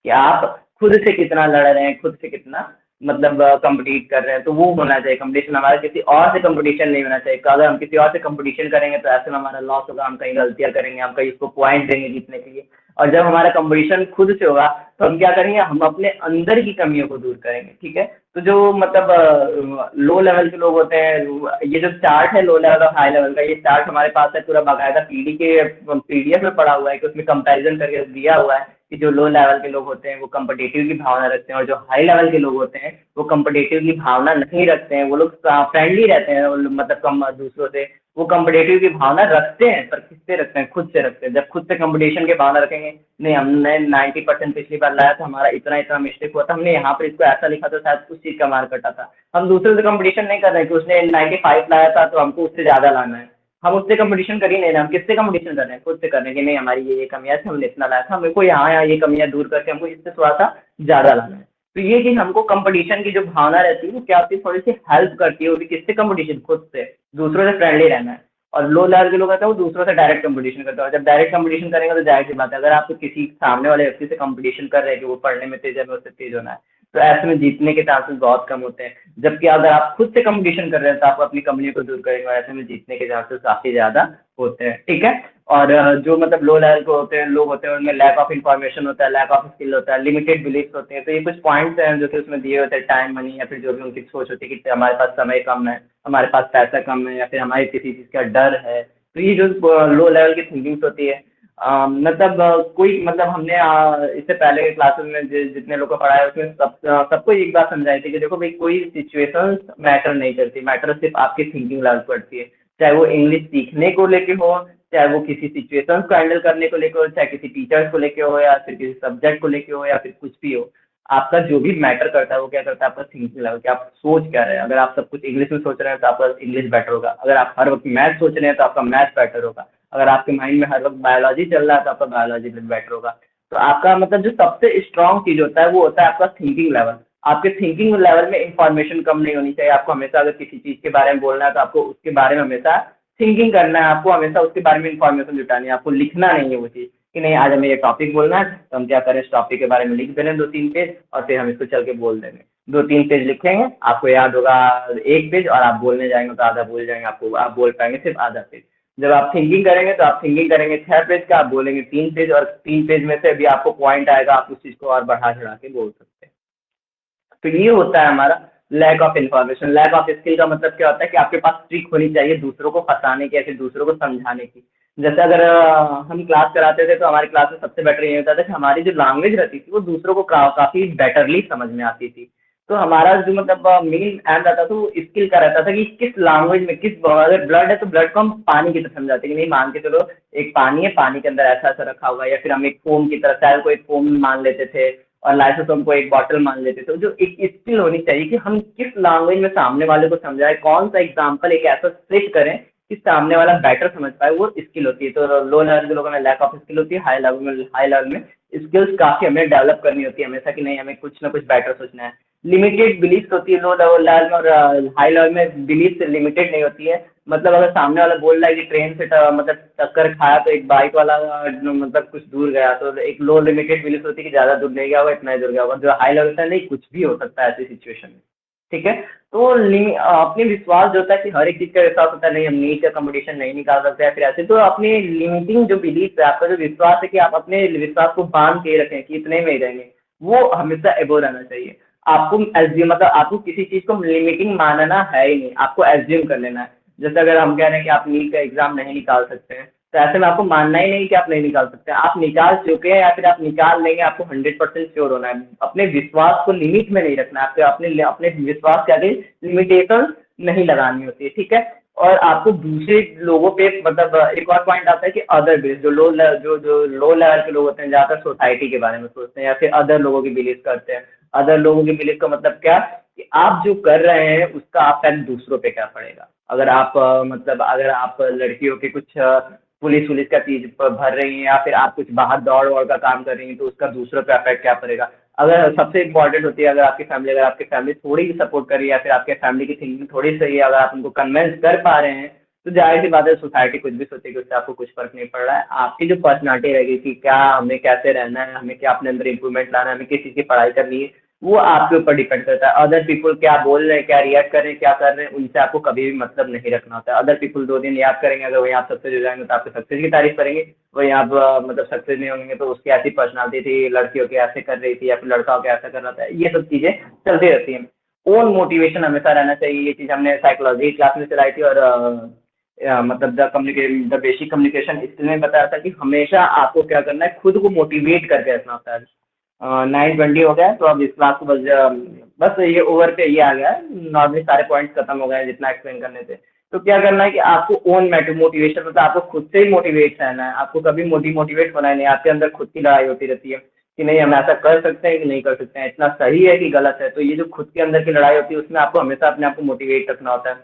कि आप खुद से कितना लड़ रहे हैं, खुद से कितना मतलब कम्पीट कर रहे हैं, तो वो होना चाहिए कंपटीशन हमारा, किसी और से कंपटीशन नहीं होना चाहिए। तो अगर हम किसी और से कंपटीशन करेंगे तो ऐसे में हमारा लॉस होगा, हम कहीं गलतियां करेंगे, हम कहीं उसको पॉइंट देंगे जीतने के लिए। और जब हमारा कंपटीशन खुद से होगा तो हम क्या करेंगे, हम अपने अंदर की कमियों को दूर करेंगे, ठीक है। तो जो मतलब लो लेवल के लोग होते हैं, ये जो चार्ट है लो लेवल और हाई लेवल का, ये चार्ट हमारे पास है पूरा बाकायदा पीडीएफ में पड़ा हुआ है, कि उसमें कंपैरिजन करके दिया हुआ है कि जो लो लेवल के लोग होते हैं वो कम्पिटिटिव की भावना रखते हैं, और जो हाई लेवल के लोग होते हैं वो कम्पिटिटिव की भावना नहीं रखते हैं। वो लोग फ्रेंडली रहते हैं, मतलब कम दूसरों से। वो कम्पिटिटिव की भावना रखते हैं, पर किससे रखते हैं, खुद से रखते हैं। जब खुद से कंपटीशन की भावना रखेंगे, नहीं हमने 90% पिछली बार लाया था, हमारा इतना इतना मिस्टेक हुआ था, हमने यहाँ पर इसको ऐसा लिखा था, शायद उस चीज़ का मार्क कटा था। हम दूसरे से कंपटीशन नहीं कर रहे हैं कि उसने 95 लाया था तो हमको उससे ज़्यादा लाना है। हम उससे कंपटीशन कर ही नहीं रहे, हम किससे कंपटीशन कर रहे हैं, खुद से कर रहे हैं कि नहीं हमारी ये कमियां थी, हमने इतना लाया था, मेरे को यहाँ यहाँ ये कमियां दूर करके हमको इससे थोड़ा सा ज़्यादा लाना है। तो ये चीज़ हमको कंपटीशन की जो भावना रहती है वो क्या होती है, थोड़ी सी हेल्प करती है, वो भी किससे कंपटीशन, खुद से। दूसरों से फ्रेंडली रहना है। और लो लेवल के लोग होते हैं वो दूसरों से डायरेक्ट कंपटीशन करते हैं, और जब डायरेक्ट कंपटीशन करेंगे तो जाहिर सी बात है, अगर आप किसी सामने वाले व्यक्ति से कंपटीशन कर रहे हैं कि वो पढ़ने में तेज है, हमें उससे तेज होना है, तो ऐसे में जीतने के चांसेस बहुत कम होते हैं। जबकि अगर आप खुद से कंपटीशन कर रहे हैं तो आप अपनी कमियों को दूर करेंगे, और ऐसे में जीतने के चांसेस काफ़ी ज़्यादा होते हैं, ठीक है। और जो मतलब लो लेवल के होते हैं, लोग होते हैं, उनमें लैक ऑफ इन्फॉर्मेशन होता है, लैक ऑफ स्किल होता है, लिमिटेड बिलीफ्स होते हैं। तो ये कुछ पॉइंट्स हैं जो कि उसमें दिए होते हैं, टाइम, मनी, या फिर जो भी उनकी सोच होती है कि हमारे पास समय कम है, हमारे पास पैसा कम है, या फिर हमारे किसी चीज़ का डर है। तो ये जो लो लेवल की थिंकिंग्स होती है, मतलब कोई मतलब हमने इससे पहले के क्लासेस में जितने लोग को पढ़ाया है उसमें सबको एक बात समझाई थी कि देखो भाई, कोई सिचुएशंस मैटर नहीं करती, मैटर सिर्फ आपकी थिंकिंग लेवल पड़ती है। चाहे वो इंग्लिश सीखने को लेके हो, चाहे वो किसी सिचुएशंस को हैंडल करने को लेके हो, चाहे किसी टीचर्स को लेके हो, या फिर किसी सब्जेक्ट को लेके हो, या फिर कुछ भी हो। आपका जो भी मैटर करता है वो क्या करता है, आपका थिंकिंग लेवल, कि आप सोच क्या रहे हैं। अगर आप सब कुछ इंग्लिश में सोच रहे हैं तो आपका इंग्लिश बेटर होगा। अगर आप हर वक्त मैथ सोच रहे हैं तो आपका मैथ बेटर होगा। अगर आपके माइंड में हर वक्त बायोलॉजी चल रहा है तो आपका बायोलॉजी भी बेटर होगा। तो आपका मतलब जो सबसे स्ट्रांग चीज़ होता है वो होता है आपका थिंकिंग लेवल। आपके थिंकिंग लेवल में इंफॉर्मेशन कम नहीं होनी चाहिए। आपको हमेशा अगर किसी चीज़ के बारे में बोलना है तो आपको उसके बारे में हमेशा थिंकिंग करना है, आपको हमेशा उसके बारे में इंफॉर्मेशन जुटानी है, आपको लिखना नहीं है वो चीज़ कि नहीं आज हमें ये टॉपिक बोलना है, तो हम क्या करें, इस टॉपिक के बारे में लिख दें 2-3 पेज, और फिर हम इसको चल के बोल देंगे। 2-3 पेज लिखेंगे, आपको याद होगा 1 पेज, और आप बोलने जाएंगे तो आधा भूल जाएंगे, आपको आप बोल पाएंगे सिर्फ आधा पेज। जब आप थिंकिंग करेंगे तो आप थिंकिंग करेंगे 6 पेज का, आप बोलेंगे 3 पेज, और 3 पेज में से भी आपको पॉइंट आएगा, आप उस चीज़ को और बढ़ा चढ़ा के बोल सकते हैं। तो ये होता है हमारा lack of information. Lack of skill का मतलब क्या होता है कि आपके पास ट्रिक होनी चाहिए दूसरों को फंसाने की या फिर दूसरों को समझाने की। जैसे अगर हम क्लास कराते थे तो हमारी क्लास में सबसे बेटर ये होता था कि हमारी जो लैंग्वेज रहती थी वो दूसरों को काफ़ी बेटरली समझ में आती थी। तो हमारा जो मतलब मेन एम रहता था वो स्किल का रहता था कि किस लैंग्वेज में, किस, अगर ब्लड है तो ब्लड को हम पानी की तरह समझाते हैं कि नहीं, मान के चलो एक पानी है, पानी के अंदर ऐसा ऐसा रखा हुआ है, या फिर हम एक फोम की तरह सेल को एक फोम मान लेते थे, और लाइसोसोम को एक बॉटल मान लेते थे। तो जो एक स्किल होनी चाहिए कि हम किस लैंग्वेज में सामने वाले को समझाएं, कौन सा एग्जाम्पल एक ऐसा सेट करें कि सामने वाला बेटर समझ पाए, वो स्किल होती है। तो लो लेवल के लोगों में लैक ऑफ स्किल होती है, हाई लेवल में स्किल्स काफ़ी हमें डेवलप करनी होती है हमेशा, कि नहीं हमें कुछ ना कुछ बेटर सोचना है। लिमिटेड बिलीफ्स होती है लो लेवल में, और हाई लेवल में बिलीफ लिमिटेड नहीं होती है। मतलब अगर सामने वाला बोल रहा है कि ट्रेन से मतलब टक्कर खाया तो एक बाइक वाला मतलब कुछ दूर गया, तो एक लो लिमिटेड बिलीफ होती है कि ज़्यादा दूर नहीं गया होगा, इतना ही दूर गया होगा। जो हाई लेवल होता है, नहीं कुछ भी हो सकता है ऐसी सिचुएशन में, ठीक है। तो अपने विश्वास जो होता है कि हर एक चीज़ का विश्वास होता है, नहीं हम नीट का कंपटीशन नहीं निकाल सकते हैं, फिर ऐसे तो अपने लिमिटिंग जो बिलीफ है, आपका जो विश्वास है कि आप अपने विश्वास को बांध के रखें कि इतने में ही रहेंगे, वो हमेशा एबो रहना चाहिए। आपको एज्यूम, मतलब आपको किसी चीज़ को लिमिटिंग मानना है ही नहीं, आपको एज्यूम कर लेना है। जैसे अगर हम कह रहे हैं कि आप नीट का एग्जाम नहीं निकाल सकते हैं, तो ऐसे में आपको मानना ही नहीं कि आप नहीं निकाल सकते हैं, आप निकाल चुके हैं या फिर आप निकाल लेंगे, आपको 100% श्योर होना है। अपने विश्वास को लिमिट में नहीं रखना है, आपके अपने अपने विश्वास के आगे लिमिटेशन नहीं लगानी होती है, ठीक है। और आपको दूसरे लोगों पे मतलब एक और पॉइंट आता है कि अदर बिलीफ, जो लो लेवल के लोग होते हैं ज़्यादातर सोसाइटी के बारे में सोचते हैं, या फिर अदर लोगों की बिलीव करते हैं। अदर लोगों की बिलीव का मतलब क्या, कि आप जो कर रहे हैं उसका इफेक्ट दूसरों पे क्या पड़ेगा। अगर आप मतलब अगर आप लड़कियों के कुछ पुलिस वुलिस का चीज भर रही हैं, या फिर आप कुछ बाहर दौड़ वौड़ का काम कर रही हैं, तो उसका दूसरों पे इफेक्ट क्या पड़ेगा। अगर सबसे इंपॉर्टेंट होती है, अगर आपकी फैमिली थोड़ी भी सपोर्ट कर रही है, या फिर आपके फैमिली की थिंकिंग थोड़ी सही है, अगर आप उनको कन्विंस कर पा रहे हैं, तो जाहिर सी बात है सोसाइटी कुछ भी सोचेगी, उससे आपको कुछ फर्क नहीं पड़ रहा है। आपकी जो पर्सनालिटी रहेगी कि क्या हमें कैसे रहना है, हमें क्या अपने अंदर इंप्रूवमेंट लाना है, हमें किस चीज़ की पढ़ाई करनी है, वो आपके ऊपर डिपेंड करता है। अदर पीपल क्या बोल रहे हैं, क्या रिएक्ट कर रहे हैं, क्या कर रहे हैं, उनसे आपको कभी भी मतलब नहीं रखना होता है। अदर पीपल 2 दिन याद करेंगे, अगर वहीं आप सक्सेस हो जाएंगे तो आपके सक्सेस की तारीफ करेंगे, वहीं आप मतलब सक्सेस नहीं होंगे तो उसकी ऐसी पर्सनालिटी थी, लड़कियों के ऐसे कर रही थी या फिर लड़का के ऐसा कर रहा था, ये सब चीजें चलती रहती हैं। ओन मोटिवेशन हमेशा रहना चाहिए। ये चीज हमने साइकोलॉजी क्लास में चलाई थी, और मतलब द बेसिक कम्युनिकेशन इसमें बताया था कि हमेशा आपको क्या करना है, खुद को मोटिवेट करके रखना होता है। 9:20 हो गया है, तो अब इस क्लास को बस ये ओवर पे ये आ गया है, नॉर्मली सारे पॉइंट्स खत्म हो गए हैं जितना एक्सप्लेन करने थे। तो क्या करना है कि आपको ओन मोटिवेशन, मतलब आपको खुद से ही मोटिवेट रहना है, आपको कभी मोटिवेट होना ही नहीं। आपके अंदर खुद की लड़ाई होती रहती है कि नहीं हम ऐसा कर सकते हैं कि नहीं कर सकते हैं, इतना सही है कि गलत है। तो ये जो खुद के अंदर की लड़ाई होती है उसमें आपको हमेशा अपने आप को मोटिवेट रखना होता है।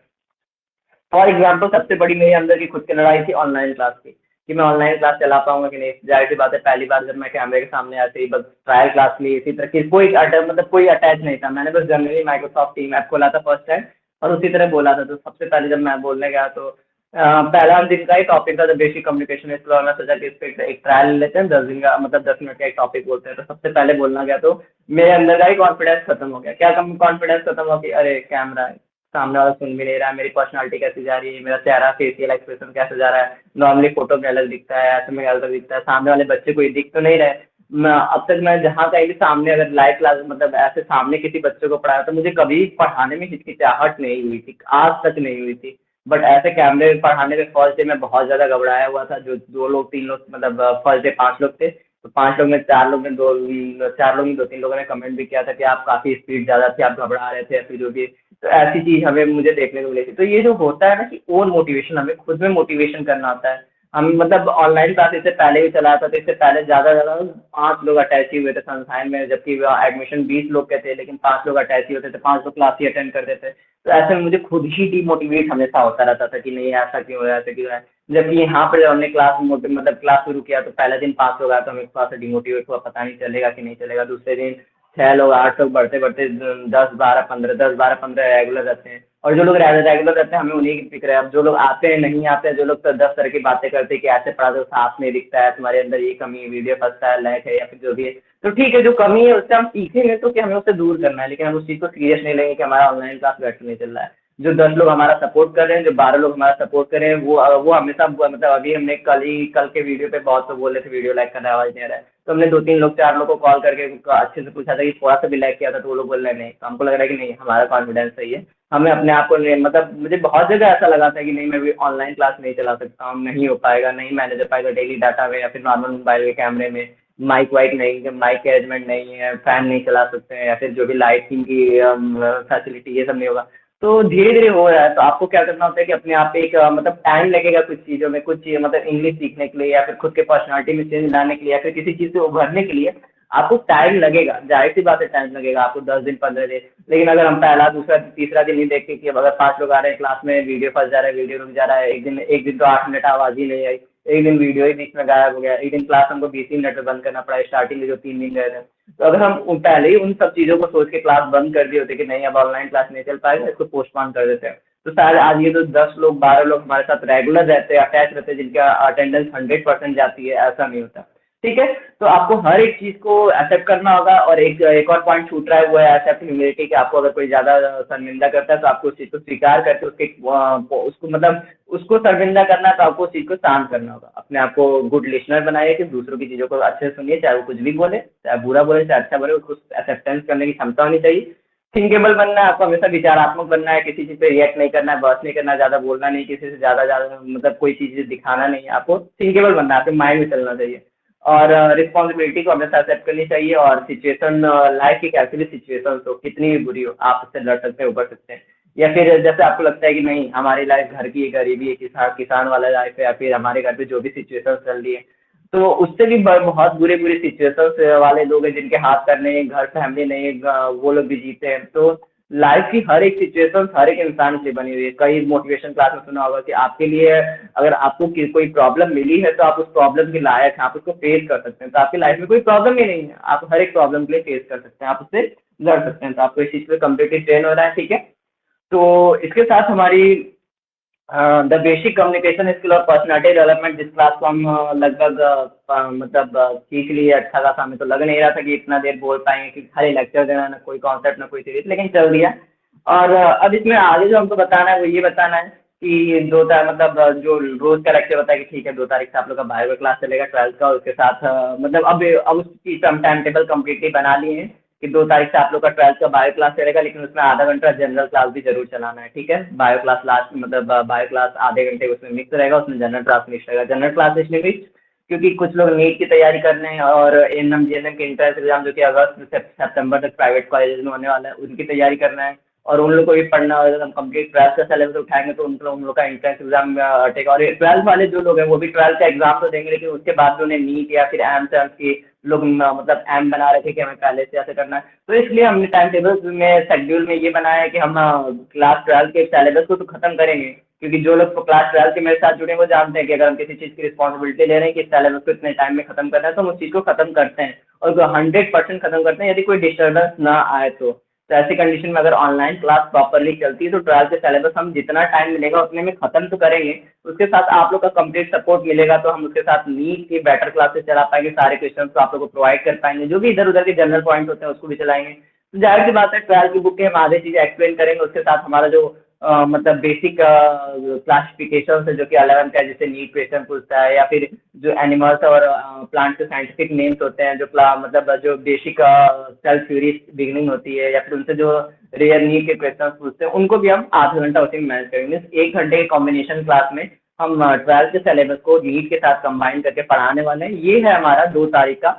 फॉर एग्जाम्पल सबसे बड़ी मेरे अंदर की खुद की लड़ाई थी ऑनलाइन क्लास की, कि मैं ऑनलाइन क्लास चला पाऊंगा कि नहीं। जाहिर सी बात है, पहली बार जब मैं कैमरे के सामने आते ही बस ट्रायल क्लास ली, इसी तरह की कोई मतलब कोई अटैच नहीं था, मैंने बस जनरली माइक्रोसॉफ्ट टीम ऐप खोला था फर्स्ट टाइम और उसी तरह बोला था। तो सबसे पहले जब मैं बोलने गया तो पहला दिन का ही टॉपिक था द बेसिक कम्युनिकेशन स्किल, और मैं सोचा कि इस पे एक ट्रायल लेते हैं, 10 दिन का, मतलब 10 मिनट का एक टॉपिक बोलते हैं। तो सबसे पहले बोलना गया तो मेरे अंदर का ही कॉन्फिडेंस खत्म हो गया। क्या कम कॉन्फिडेंस खत्म हो गया, अरे कैमरा है, सामने वाला सुन भी नहीं रहा है, मेरी पर्सनालिटी कैसी जा रही है, मेरा चेहरा फेशियल एक्सप्रेशन कैसे जा रहा है, नॉर्मली फोटो में अलग दिखता है, ऐसे में अलग दिखता है, सामने वाले बच्चे कोई दिख तो नहीं रहे। मैं अब तक मैं जहाँ कहीं भी सामने अगर लाइव क्लास मतलब ऐसे सामने किसी बच्चे को पढ़ाया तो मुझे कभी पढ़ाने में हिचकिचाहट नहीं हुई थी, आज तक नहीं हुई थी। बट ऐसे कैमरे में पढ़ाने में फर्स्ट डे में बहुत ज़्यादा घबराया हुआ था। जो 2 लोग 3 लोग मतलब फर्स्ट डे 5 लोग थे, तो 5 लोग में 4 लोग ने दो 4 लोग में 2-3 लोगों ने कमेंट भी किया था कि आप काफ़ी स्पीड ज़्यादा थी, आप घबरा रहे थे या फिर जो भी। तो ऐसी चीज़ हमें मुझे देखने को मिली थी। तो ये जो होता है ना कि ओन मोटिवेशन, हमें खुद में मोटिवेशन करना होता है। हम मतलब ऑनलाइन क्लास इससे पहले भी चलाया था, तो इससे पहले ज़्यादा ज़्यादा 5 लोग अटैच ही हुए थे संस्थान में, जबकि एडमिशन 20 लोग के थे, लेकिन 5 लोग अटैच ही होते थे, 5 लोग क्लास ही अटेंड करते थे। तो ऐसे में मुझे खुद ही डिमोटिवेट हमेशा होता रहता था कि नहीं ऐसा क्यों हो रहा है, ऐसा क्यों हो रहा है। जबकि यहाँ पर जब हमने क्लास मतलब क्लास शुरू किया तो पहले दिन 5 लोग आए तो हमें थोड़ा सा डिमोटिवेट हुआ, पता नहीं चलेगा कि नहीं चलेगा। दूसरे दिन 6 लोग, 8 लोग, बढ़ते बढ़ते 10 12 15, 10 12 15 रेगुलर रहते हैं। और जो लोग रेगुलर रहते हैं हमें उन्हीं की फिक्र है। अब जो लोग आते हैं नहीं आते हैं, जो लोग तो 10 तरह की बातें करते हैं कि ऐसे पढ़ा तो साफ नहीं दिखता है, तुम्हारे अंदर ये कमी है, वीडियो फंसता है, लैग है या फिर जो भी है। तो ठीक है, जो कमी है उससे हम सीखेंगे तो कि हमें उससे दूर करना है, लेकिन हम उस चीज़ को सीरियस नहीं लेंगे कि हमारा ऑनलाइन क्लास बेटर नहीं चल रहा है। जो 10 लोग हमारा सपोर्ट कर रहे हैं, जो 12 लोग हमारा सपोर्ट कर रहे हैं, वो हमेशा मतलब अभी हमने कल के वीडियो पे बहुत लोग बोल रहे थे वीडियो लाइक करना आवाज नहीं आ रहा है, तो हमने 2-3 लोग 4 लोग को कॉल करके अच्छे से पूछा था कि थोड़ा सा भी लाइक किया था, तो वो लोग बोल रहे हैं नहीं। तो हमको लग रहा है कि नहीं, हमारा कॉन्फिडेंस सही है। हमें अपने आप को मतलब मुझे बहुत जगह ऐसा लगा था कि नहीं मैं भी ऑनलाइन क्लास नहीं चला सकता हूँ, नहीं हो पाएगा, नहीं मैनेज हो पाएगा डेली डाटा में या फिर नॉर्मल मोबाइल के कैमरे में। माइक वाइक नहीं, माइक अरेंजमेंट नहीं है, फैन नहीं चला सकते हैं या फिर जो भी लाइटिंग की फैसिलिटी, ये सब नहीं होगा। तो धीरे धीरे हो रहा है। तो आपको क्या करना होता है कि अपने आप पे एक मतलब टाइम लगेगा कुछ चीज़ों में, कुछ चीज़ मतलब इंग्लिश सीखने के लिए या फिर खुद के पर्सनालिटी में चेंज लाने के लिए या फिर किसी चीज़ से उभरने के लिए आपको टाइम लगेगा। जाहिर सी बात है टाइम लगेगा आपको, 10 दिन 15 दिन। लेकिन अगर हम पहला दूसरा तीसरा दिन ही देखते कि अब अगर 5 लोग आ रहे हैं क्लास में, वीडियो फंस जा रहा है, वीडियो रुक जा रहा है, एक दिन तो 8 मिनट आवाज़ ही नहीं आई, एक दिन वीडियो ही बीच में गायब हो गया, एक दिन क्लास हमको 20 ही मिनट में बंद करना पड़ा स्टार्टिंग में जो 3 दिन गए थे। तो अगर हम पहले ही उन सब चीज़ों को सोच के क्लास बंद कर दिए होते कि नहीं अब ऑनलाइन क्लास नहीं चल पाएगा, इसको पोस्टपोन कर देते हैं, तो शायद आज ये तो 10 लोग 12 लोग हमारे साथ रेगुलर रहते हैं, अटैच रहते हैं, जिनका अटेंडेंस 100% जाती है, ऐसा नहीं होता। ठीक है। तो आपको हर एक चीज़ को एक्सेप्ट करना होगा। और एक और पॉइंट छूट रहा है, वो है एक्सेप्ट ह्यूमिलिटी, कि आपको अगर कोई ज़्यादा शर्मिंदा करता है तो आपको उस चीज़ को स्वीकार करके उसको मतलब उसको शर्मिंदा करना है, तो आपको उस चीज़ को शांत करना होगा। अपने आप को गुड लिसनर बनाइए कि दूसरों की चीज़ों को अच्छे से सुनिए, चाहे वो कुछ भी बोले, चाहे बुरा बोले चाहे अच्छा बोले, उसको एक्सेप्टेंस करने की क्षमता होनी चाहिए। थिंकेबल बनना है आपको, हमेशा विचारात्मक बनना है, किसी चीज़ पे रिएक्ट नहीं करना है, बहस नहीं करना है, ज़्यादा बोलना नहीं, किसी से ज़्यादा ज़्यादा मतलब कोई चीज़ दिखाना नहीं है। आपको थिंकेबल बनना है, आपके माइंड में चलना चाहिए। और रिस्पॉन्सिबिलिटी को हमेशा एक्सेप्ट करनी चाहिए। और सिचुएशन, लाइफ की कैसी भी सिचुएशन हो, कितनी भी बुरी हो, आप उससे लड़ सकते हैं, उबर सकते हैं। या फिर जैसे आपको लगता है कि नहीं हमारी लाइफ घर की है, गरीबी है, किसान किसान वाला लाइफ है, या फिर हमारे घर पे जो भी सिचुएशन चल रही है, तो उससे भी बहुत बुरे बुरे सिचुएशन वाले लोग हैं जिनके हाथ पैर नहीं है, घर फैमिली नहीं है, वो लोग भी जीते हैं। तो लाइफ की हर एक सिचुएशन हर एक इंसान से बनी हुई है। कई मोटिवेशन क्लास में सुना होगा कि आपके लिए अगर आपको कोई प्रॉब्लम मिली है तो आप उस प्रॉब्लम के लायक हैं, आप उसको फेस कर सकते हैं। तो आपकी लाइफ में कोई प्रॉब्लम ही नहीं है, आप हर एक प्रॉब्लम के लिए फेस कर सकते हैं, आप उससे लड़ सकते हैं। तो आपको इस चीज़ पे कम्प्लीटली ट्रेन हो रहा है। ठीक है। तो इसके साथ हमारी द बेसिक कम्युनिकेशन स्किल और पर्सनालिटी डेवलपमेंट, जिस क्लास को हम लगभग मतलब सीख लिए। अच्छा खासा, हमें तो लग नहीं रहा था कि इतना देर बोल पाएंगे, कि खाली लेक्चर देना, ना कोई कॉन्सेप्ट ना कोई सीरीज, लेकिन चल दिया। और अब इसमें आगे जो हमको बताना है वो ये बताना है कि मतलब जो रोज का लेक्चर होता है कि ठीक है 2 तारीख से आप लोग का बायो का क्लास चलेगा 12th का, और उसके साथ मतलब अब उस चीज़ का हम टाइम टेबल कम्प्लीटली बना लिए हैं कि 2 तारीख से आप लोग का 12th का बायो क्लास चलेगा, लेकिन उसमें आधा घंटा जनरल क्लास भी जरूर चलाना है। ठीक है, बायो क्लास लास्ट मतलब बायो क्लास आधे घंटे उसमें मिक्स रहेगा, उसमें जनरल क्लास मिक्स रहेगा। जनरल क्लास इसलिए मिक्स क्योंकि कुछ लोग नीट की तैयारी कर रहे हैं और एएनएम जीएनएम के इंट्रेंस एग्जाम जो कि अगस्त से सितंबर तक प्राइवेट कॉलेज में होने वाला है, उनकी तैयारी करना है। और उन लोग को भी पढ़ना होगा। हम कंप्लीट 12th का सिलेबस उठाएंगे तो उन लोग का एंट्रेंस एग्जाम अटेगा। और 12th वाले जो लोग हैं वो भी 12th का एग्जाम तो देंगे, लेकिन उसके बाद भी उन्हें नीट या फिर एम की लोग मतलब एम बना रखे कि हमें पहले से ऐसे करना है। तो इसलिए हमने टाइम टेबल में शेड्यूल में ये बनाया है कि हम क्लास 12 के सिलेबस को तो खत्म करेंगे, क्योंकि जो लोग क्लास 12 के मेरे साथ जुड़े हैं वो जानते हैं कि अगर हम किसी चीज़ की रिस्पॉन्सिबिलिटी ले रहे हैं कि सिलेबस को इतने टाइम में खत्म करना है, तो हम उस चीज़ को खत्म करते हैं और 100% खत्म करते हैं, यदि कोई डिस्टर्बेंस ना आए तो ऐसी कंडीशन में अगर ऑनलाइन क्लास प्रॉपरली चलती है तो 12 के सिलेबस हम जितना टाइम मिलेगा उतने में खत्म तो करेंगे। उसके साथ आप लोग का कंप्लीट सपोर्ट मिलेगा, तो हम उसके साथ नीट की बेटर क्लासेस चला पाएंगे, सारे क्वेश्चन तो आप लोग को प्रोवाइड कर पाएंगे, जो भी इधर उधर के जनरल पॉइंट होते हैं उसको भी चलाएंगे। तो जाहिर सी बात है 12 की बुक के हम आधे चीज़ें एक्सप्लेन करेंगे, उसके साथ हमारा जो मतलब बेसिक क्लासिफिकेशन है जो कि 11 का है, जैसे नीट क्वेश्चन पूछता है, या फिर जो एनिमल्स और प्लांट के साइंटिफिक नेम्स होते हैं, जो मतलब जो बेसिक सेल थ्योरी बिगिनिंग होती है, या फिर उनसे जो रेयर नीट के क्वेश्चन पूछते हैं, उनको भी हम आधा घंटा उसी में मैनेज करेंगे। 1 घंटे के कॉम्बिनेशन क्लास में हम 12 के सिलेबस को नीट के साथ कंबाइन करके पढ़ाने वाले हैं। ये है हमारा 2 तारीख का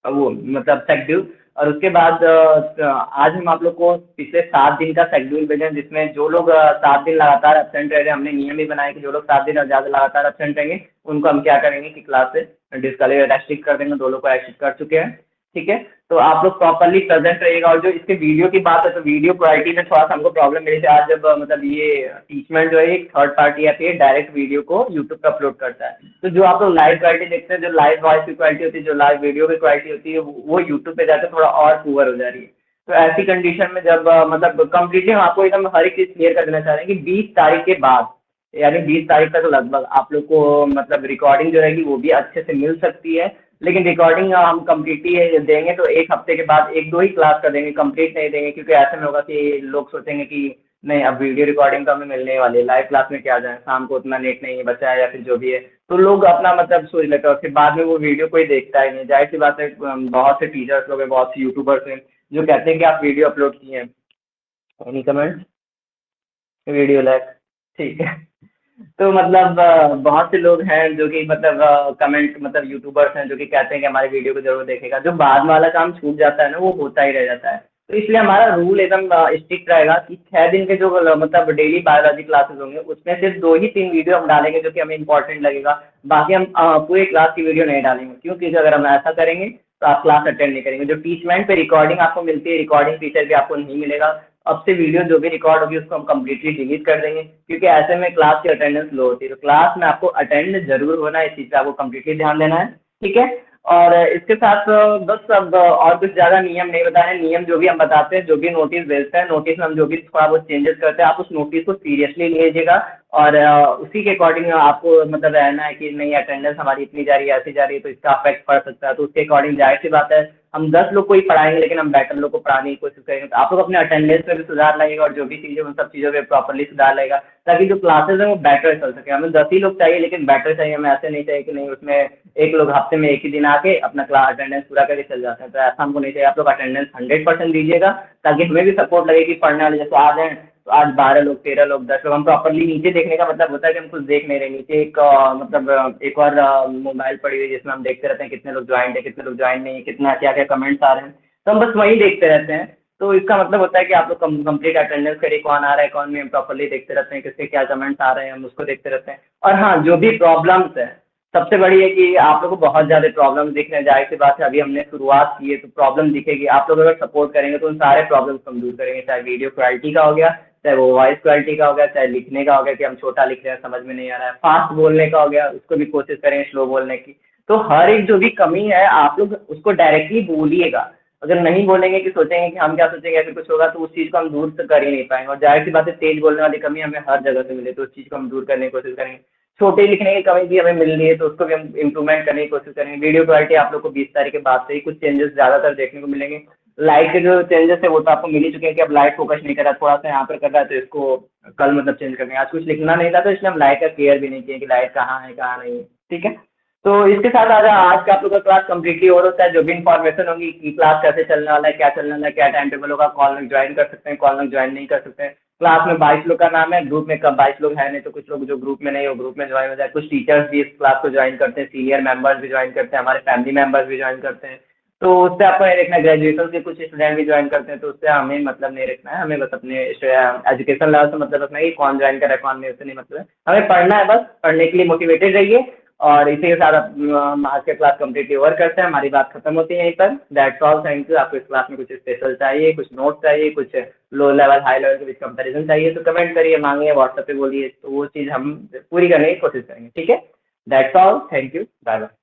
वो मतलब शेड्यूल। और उसके बाद आज हम आप लोग को पिछले 7 दिन का शेड्यूल भेजे हैं, जिसमें जो लोग 7 दिन लगातार एब्सेंट रह रहे हैं, हमने नियम ही बनाया कि जो लोग 7 दिन और ज़्यादा लगातार एब्सेंट रहेंगे उनको हम क्या करेंगे कि क्लास से डिस्क्वालीफाई रेस्ट्रिक्ट कर देंगे। 2 लोग को रेस्ट्रिक्ट कर चुके हैं। ठीक है, तो आप लोग प्रॉपरली प्रेजेंट रहिएगा। और जो इसके वीडियो की बात है तो वीडियो क्वालिटी में थोड़ा सा हमको प्रॉब्लम मिली थी आज, जब मतलब ये टीचमेंट जो है एक थर्ड पार्टी आती है डायरेक्ट वीडियो को यूट्यूब पे अपलोड करता है। तो जो आप लोग लाइव क्वालिटी देखते हैं, जो लाइव वॉइस की क्वालिटी होती है, जो लाइव वीडियो की क्वालिटी होती है, वो यूट्यूब पे जाकर थोड़ा और पुअर हो जा रही है। तो ऐसी कंडीशन में जब मतलब कंप्लीटली हम आपको एकदम हर एक चीज़ क्लियर कर देना चाह रहे हैं कि 20 तारीख के बाद, यानी 20 तारीख तक लगभग आप लोग को मतलब रिकॉर्डिंग जो रहेगी वो भी अच्छे से मिल सकती है। लेकिन रिकॉर्डिंग हम कम्प्लीटली देंगे तो 1 हफ्ते के बाद 1-2 ही क्लास कर देंगे, कंप्लीट नहीं देंगे, क्योंकि ऐसे में होगा कि लोग सोचेंगे कि नहीं अब वीडियो रिकॉर्डिंग तो हमें मिलने वाली है, लाइव क्लास में क्या जाए, शाम को उतना नेट नहीं बचा है या फिर जो भी है। तो लोग अपना मतलब सोच लेते हैं और फिर बाद में वो वीडियो कोई देखता ही नहीं। जाहिर सी बात है बहुत से टीचर्स लोग हैं, बहुत से यूट्यूबर्स हैं जो कहते हैं कि आप वीडियो अपलोड किए हैं। Any comment? वीडियो लाइक, ठीक है। तो मतलब बहुत से लोग हैं जो कि मतलब कमेंट मतलब यूट्यूबर्स हैं जो कि कहते हैं कि हमारी वीडियो को जरूर देखेगा। जो बाद वाला काम छूट जाता है ना वो होता ही रह जाता है। तो इसलिए हमारा रूल एकदम स्ट्रिक्ट रहेगा कि 6 दिन के जो मतलब डेली बायोलॉजी क्लासेस होंगे उसमें सिर्फ 2 ही 3 वीडियो हम डालेंगे जो कि हमें इंपॉर्टेंट लगेगा। बाकी हम पूरे क्लास की वीडियो नहीं डालेंगे, क्योंकि अगर हम ऐसा करेंगे तो आप क्लास अटेंड नहीं करेंगे। जो टीचमेंट पे रिकॉर्डिंग आपको मिलती है, रिकॉर्डिंग फीचर भी आपको नहीं मिलेगा। अब से वीडियो जो भी रिकॉर्ड होगी उसको हम कम्प्लीटली डिलीट कर देंगे, क्योंकि ऐसे में क्लास की अटेंडेंस लो होती है। तो क्लास में आपको अटेंड जरूर होना है, इस चीज़ पे आपको कम्प्लीटली ध्यान देना है। ठीक है, और इसके साथ बस अब और कुछ ज़्यादा नियम नहीं बताए हैं। नियम जो भी हम बताते हैं, जो भी नोटिस भेजते हैं, नोटिस में हम जो भी थोड़ा बहुत चेंजेस करते हैं, आप उस नोटिस को सीरियसली लीजिएगा। और उसी के अकॉर्डिंग आपको मतलब रहना है कि नहीं अटेंडेंस हमारी इतनी जा रही है, ऐसी जा रही है, तो इसका अफेक्ट पड़ सकता है। तो उसके अकॉर्डिंग जाहिर सी बात है हम 10 लोग को ही पढ़ाएंगे, लेकिन हम बेटर लोग को पढ़ाने की कोशिश करेंगे। तो आप लोग अपने अटेंडेंस में भी सुधार लाइएगा और जो भी चीज़ें उन सब चीज़ों पे प्रॉपरली सुधार लाएगा, ताकि जो क्लासेस हैं वो बेटर चल सके। हमें 10 ही लोग चाहिए, लेकिन बेटर चाहिए। हमें ऐसे नहीं चाहिए कि नहीं उसमें एक लोग हफ्ते में एक ही दिन आके अपना क्लास अटेंडेंस पूरा करके चल जाते हैं। तो ऐसा हमको नहीं चाहिए। आप लोग अटेंडेंस 100% दीजिएगा, ताकि हमें भी सपोर्ट लगे कि पढ़ने वाले जैसे आ जाए तो आज 12 लोग 13 लोग 10 लोग हम प्रॉपरली नीचे देखने का मतलब होता है कि हम कुछ देख नहीं रहे। नीचे एक मतलब एक और मोबाइल पड़ी हुई है जिसमें हम देखते रहते हैं कितने लोग ज्वाइन है, कितने लोग ज्वाइन नहीं है, कितना क्या क्या कमेंट्स आ रहे हैं। तो हम बस वही देखते रहते हैं। तो इसका मतलब होता है कि आप लोग कंप्लीट अटेंडेंस करिए, कौन आ रहा है कौन नहीं, हम प्रॉपरली देखते रहते हैं, किसके क्या कमेंट्स आ रहे हैं हम उसको देखते रहते हैं। और हाँ, जो भी प्रॉब्लम्स है, सबसे बड़ी है कि आप लोग को बहुत ज़्यादा प्रॉब्लम दिख रहे हैं। जाहिर सी बात है अभी हमने शुरुआत की है तो प्रॉब्लम दिखेगी। आप लोग अगर सपोर्ट करेंगे तो उन सारे प्रॉब्लम्स हम दूर करेंगे, चाहे वीडियो क्वालिटी का हो गया, चाहे वो वॉइस क्वालिटी का हो गया, चाहे लिखने का हो गया कि हम छोटा लिख रहे हैं समझ में नहीं आ रहा है, फास्ट बोलने का हो गया उसको भी कोशिश करें स्लो बोलने की। तो हर एक जो भी कमी है आप लोग उसको डायरेक्टली बोलिएगा। अगर नहीं बोलेंगे कि सोचेंगे कि हम क्या सोचेंगे या फिर कुछ होगा, तो उस चीज़ को हम दूर तो कर ही नहीं पाएंगे। और जाहिर सी बात है, तेज बोलने वाली कमी हमें हर जगह से मिले तो उस चीज़ को हम दूर करने की कोशिश करेंगे। छोटे लिखने की कमी भी हमें मिल रही है तो उसको भी हम इम्प्रूवमेंट करने की कोशिश करेंगे। वीडियो क्वालिटी आप लोग को 20 तारीख के बाद से ही कुछ चेंजेस ज़्यादातर देखने को मिलेंगे। लाइट के जो चेंजेस है वो तो आपको मिल ही चुके हैं कि अब लाइट फोकस नहीं कर रहा, थोड़ा सा यहाँ पर कर रहा है, तो इसको कल मतलब चेंज कर देंगे। आज कुछ लिखना नहीं था तो इसलिए हम लाइट का केयर भी नहीं किए कि लाइट कहाँ है कहाँ नहीं है, ठीक है। तो इसके साथ आज का आप लोग का क्लास कम्प्लीटली ओवर होता है। जो भी इन्फॉर्मेशन होगी कि क्लास कैसे चलने वाला है, क्या चलने वाला है, क्या टाइम टेबल होगा, कौन लोग ज्वाइन कर सकते हैं, कौन लोग ज्वाइन नहीं कर सकते हैं। क्लास में 22 लोग का नाम है, ग्रुप में कब 22 लोग है नहीं तो कुछ लोग जो ग्रुप में नहीं हो ग्रुप में ज्वाइन हो जाए। कुछ टीचर्स भी इस क्लास को ज्वाइन करते हैं, सीनियर मेंबर्स भी ज्वाइन करते हैं, हमारे फैमिली मेंबर्स भी ज्वाइन करते हैं। तो उससे आपको नहीं देखना, ग्रेजुएशन के कुछ स्टूडेंट भी ज्वाइन करते हैं, तो उससे हमें मतलब नहीं रखना है। हमें बस अपने एजुकेशन लेवल से मतलब रखना है कि कौन ज्वाइन कर रहा है कौन नहीं, उससे नहीं मतलब है। हमें पढ़ना है, बस पढ़ने के लिए मोटिवेटेड रहिए। और इसी के साथ हम आज के क्लास कम्प्लीटली ओवर करते हैं, हमारी बात खत्म होती है यहीं पर। That's all, thank you. आपको इस क्लास में कुछ स्पेशल चाहिए, कुछ नोट चाहिए, कुछ लो लेवल हाई लेवल के बीच कंपैरिजन चाहिए तो कमेंट करिए, मांगिए, व्हाट्सएप पे बोलिए, तो वो चीज़ हम पूरी करने की कोशिश करेंगे, ठीक है। That's all, thank you, bye bye.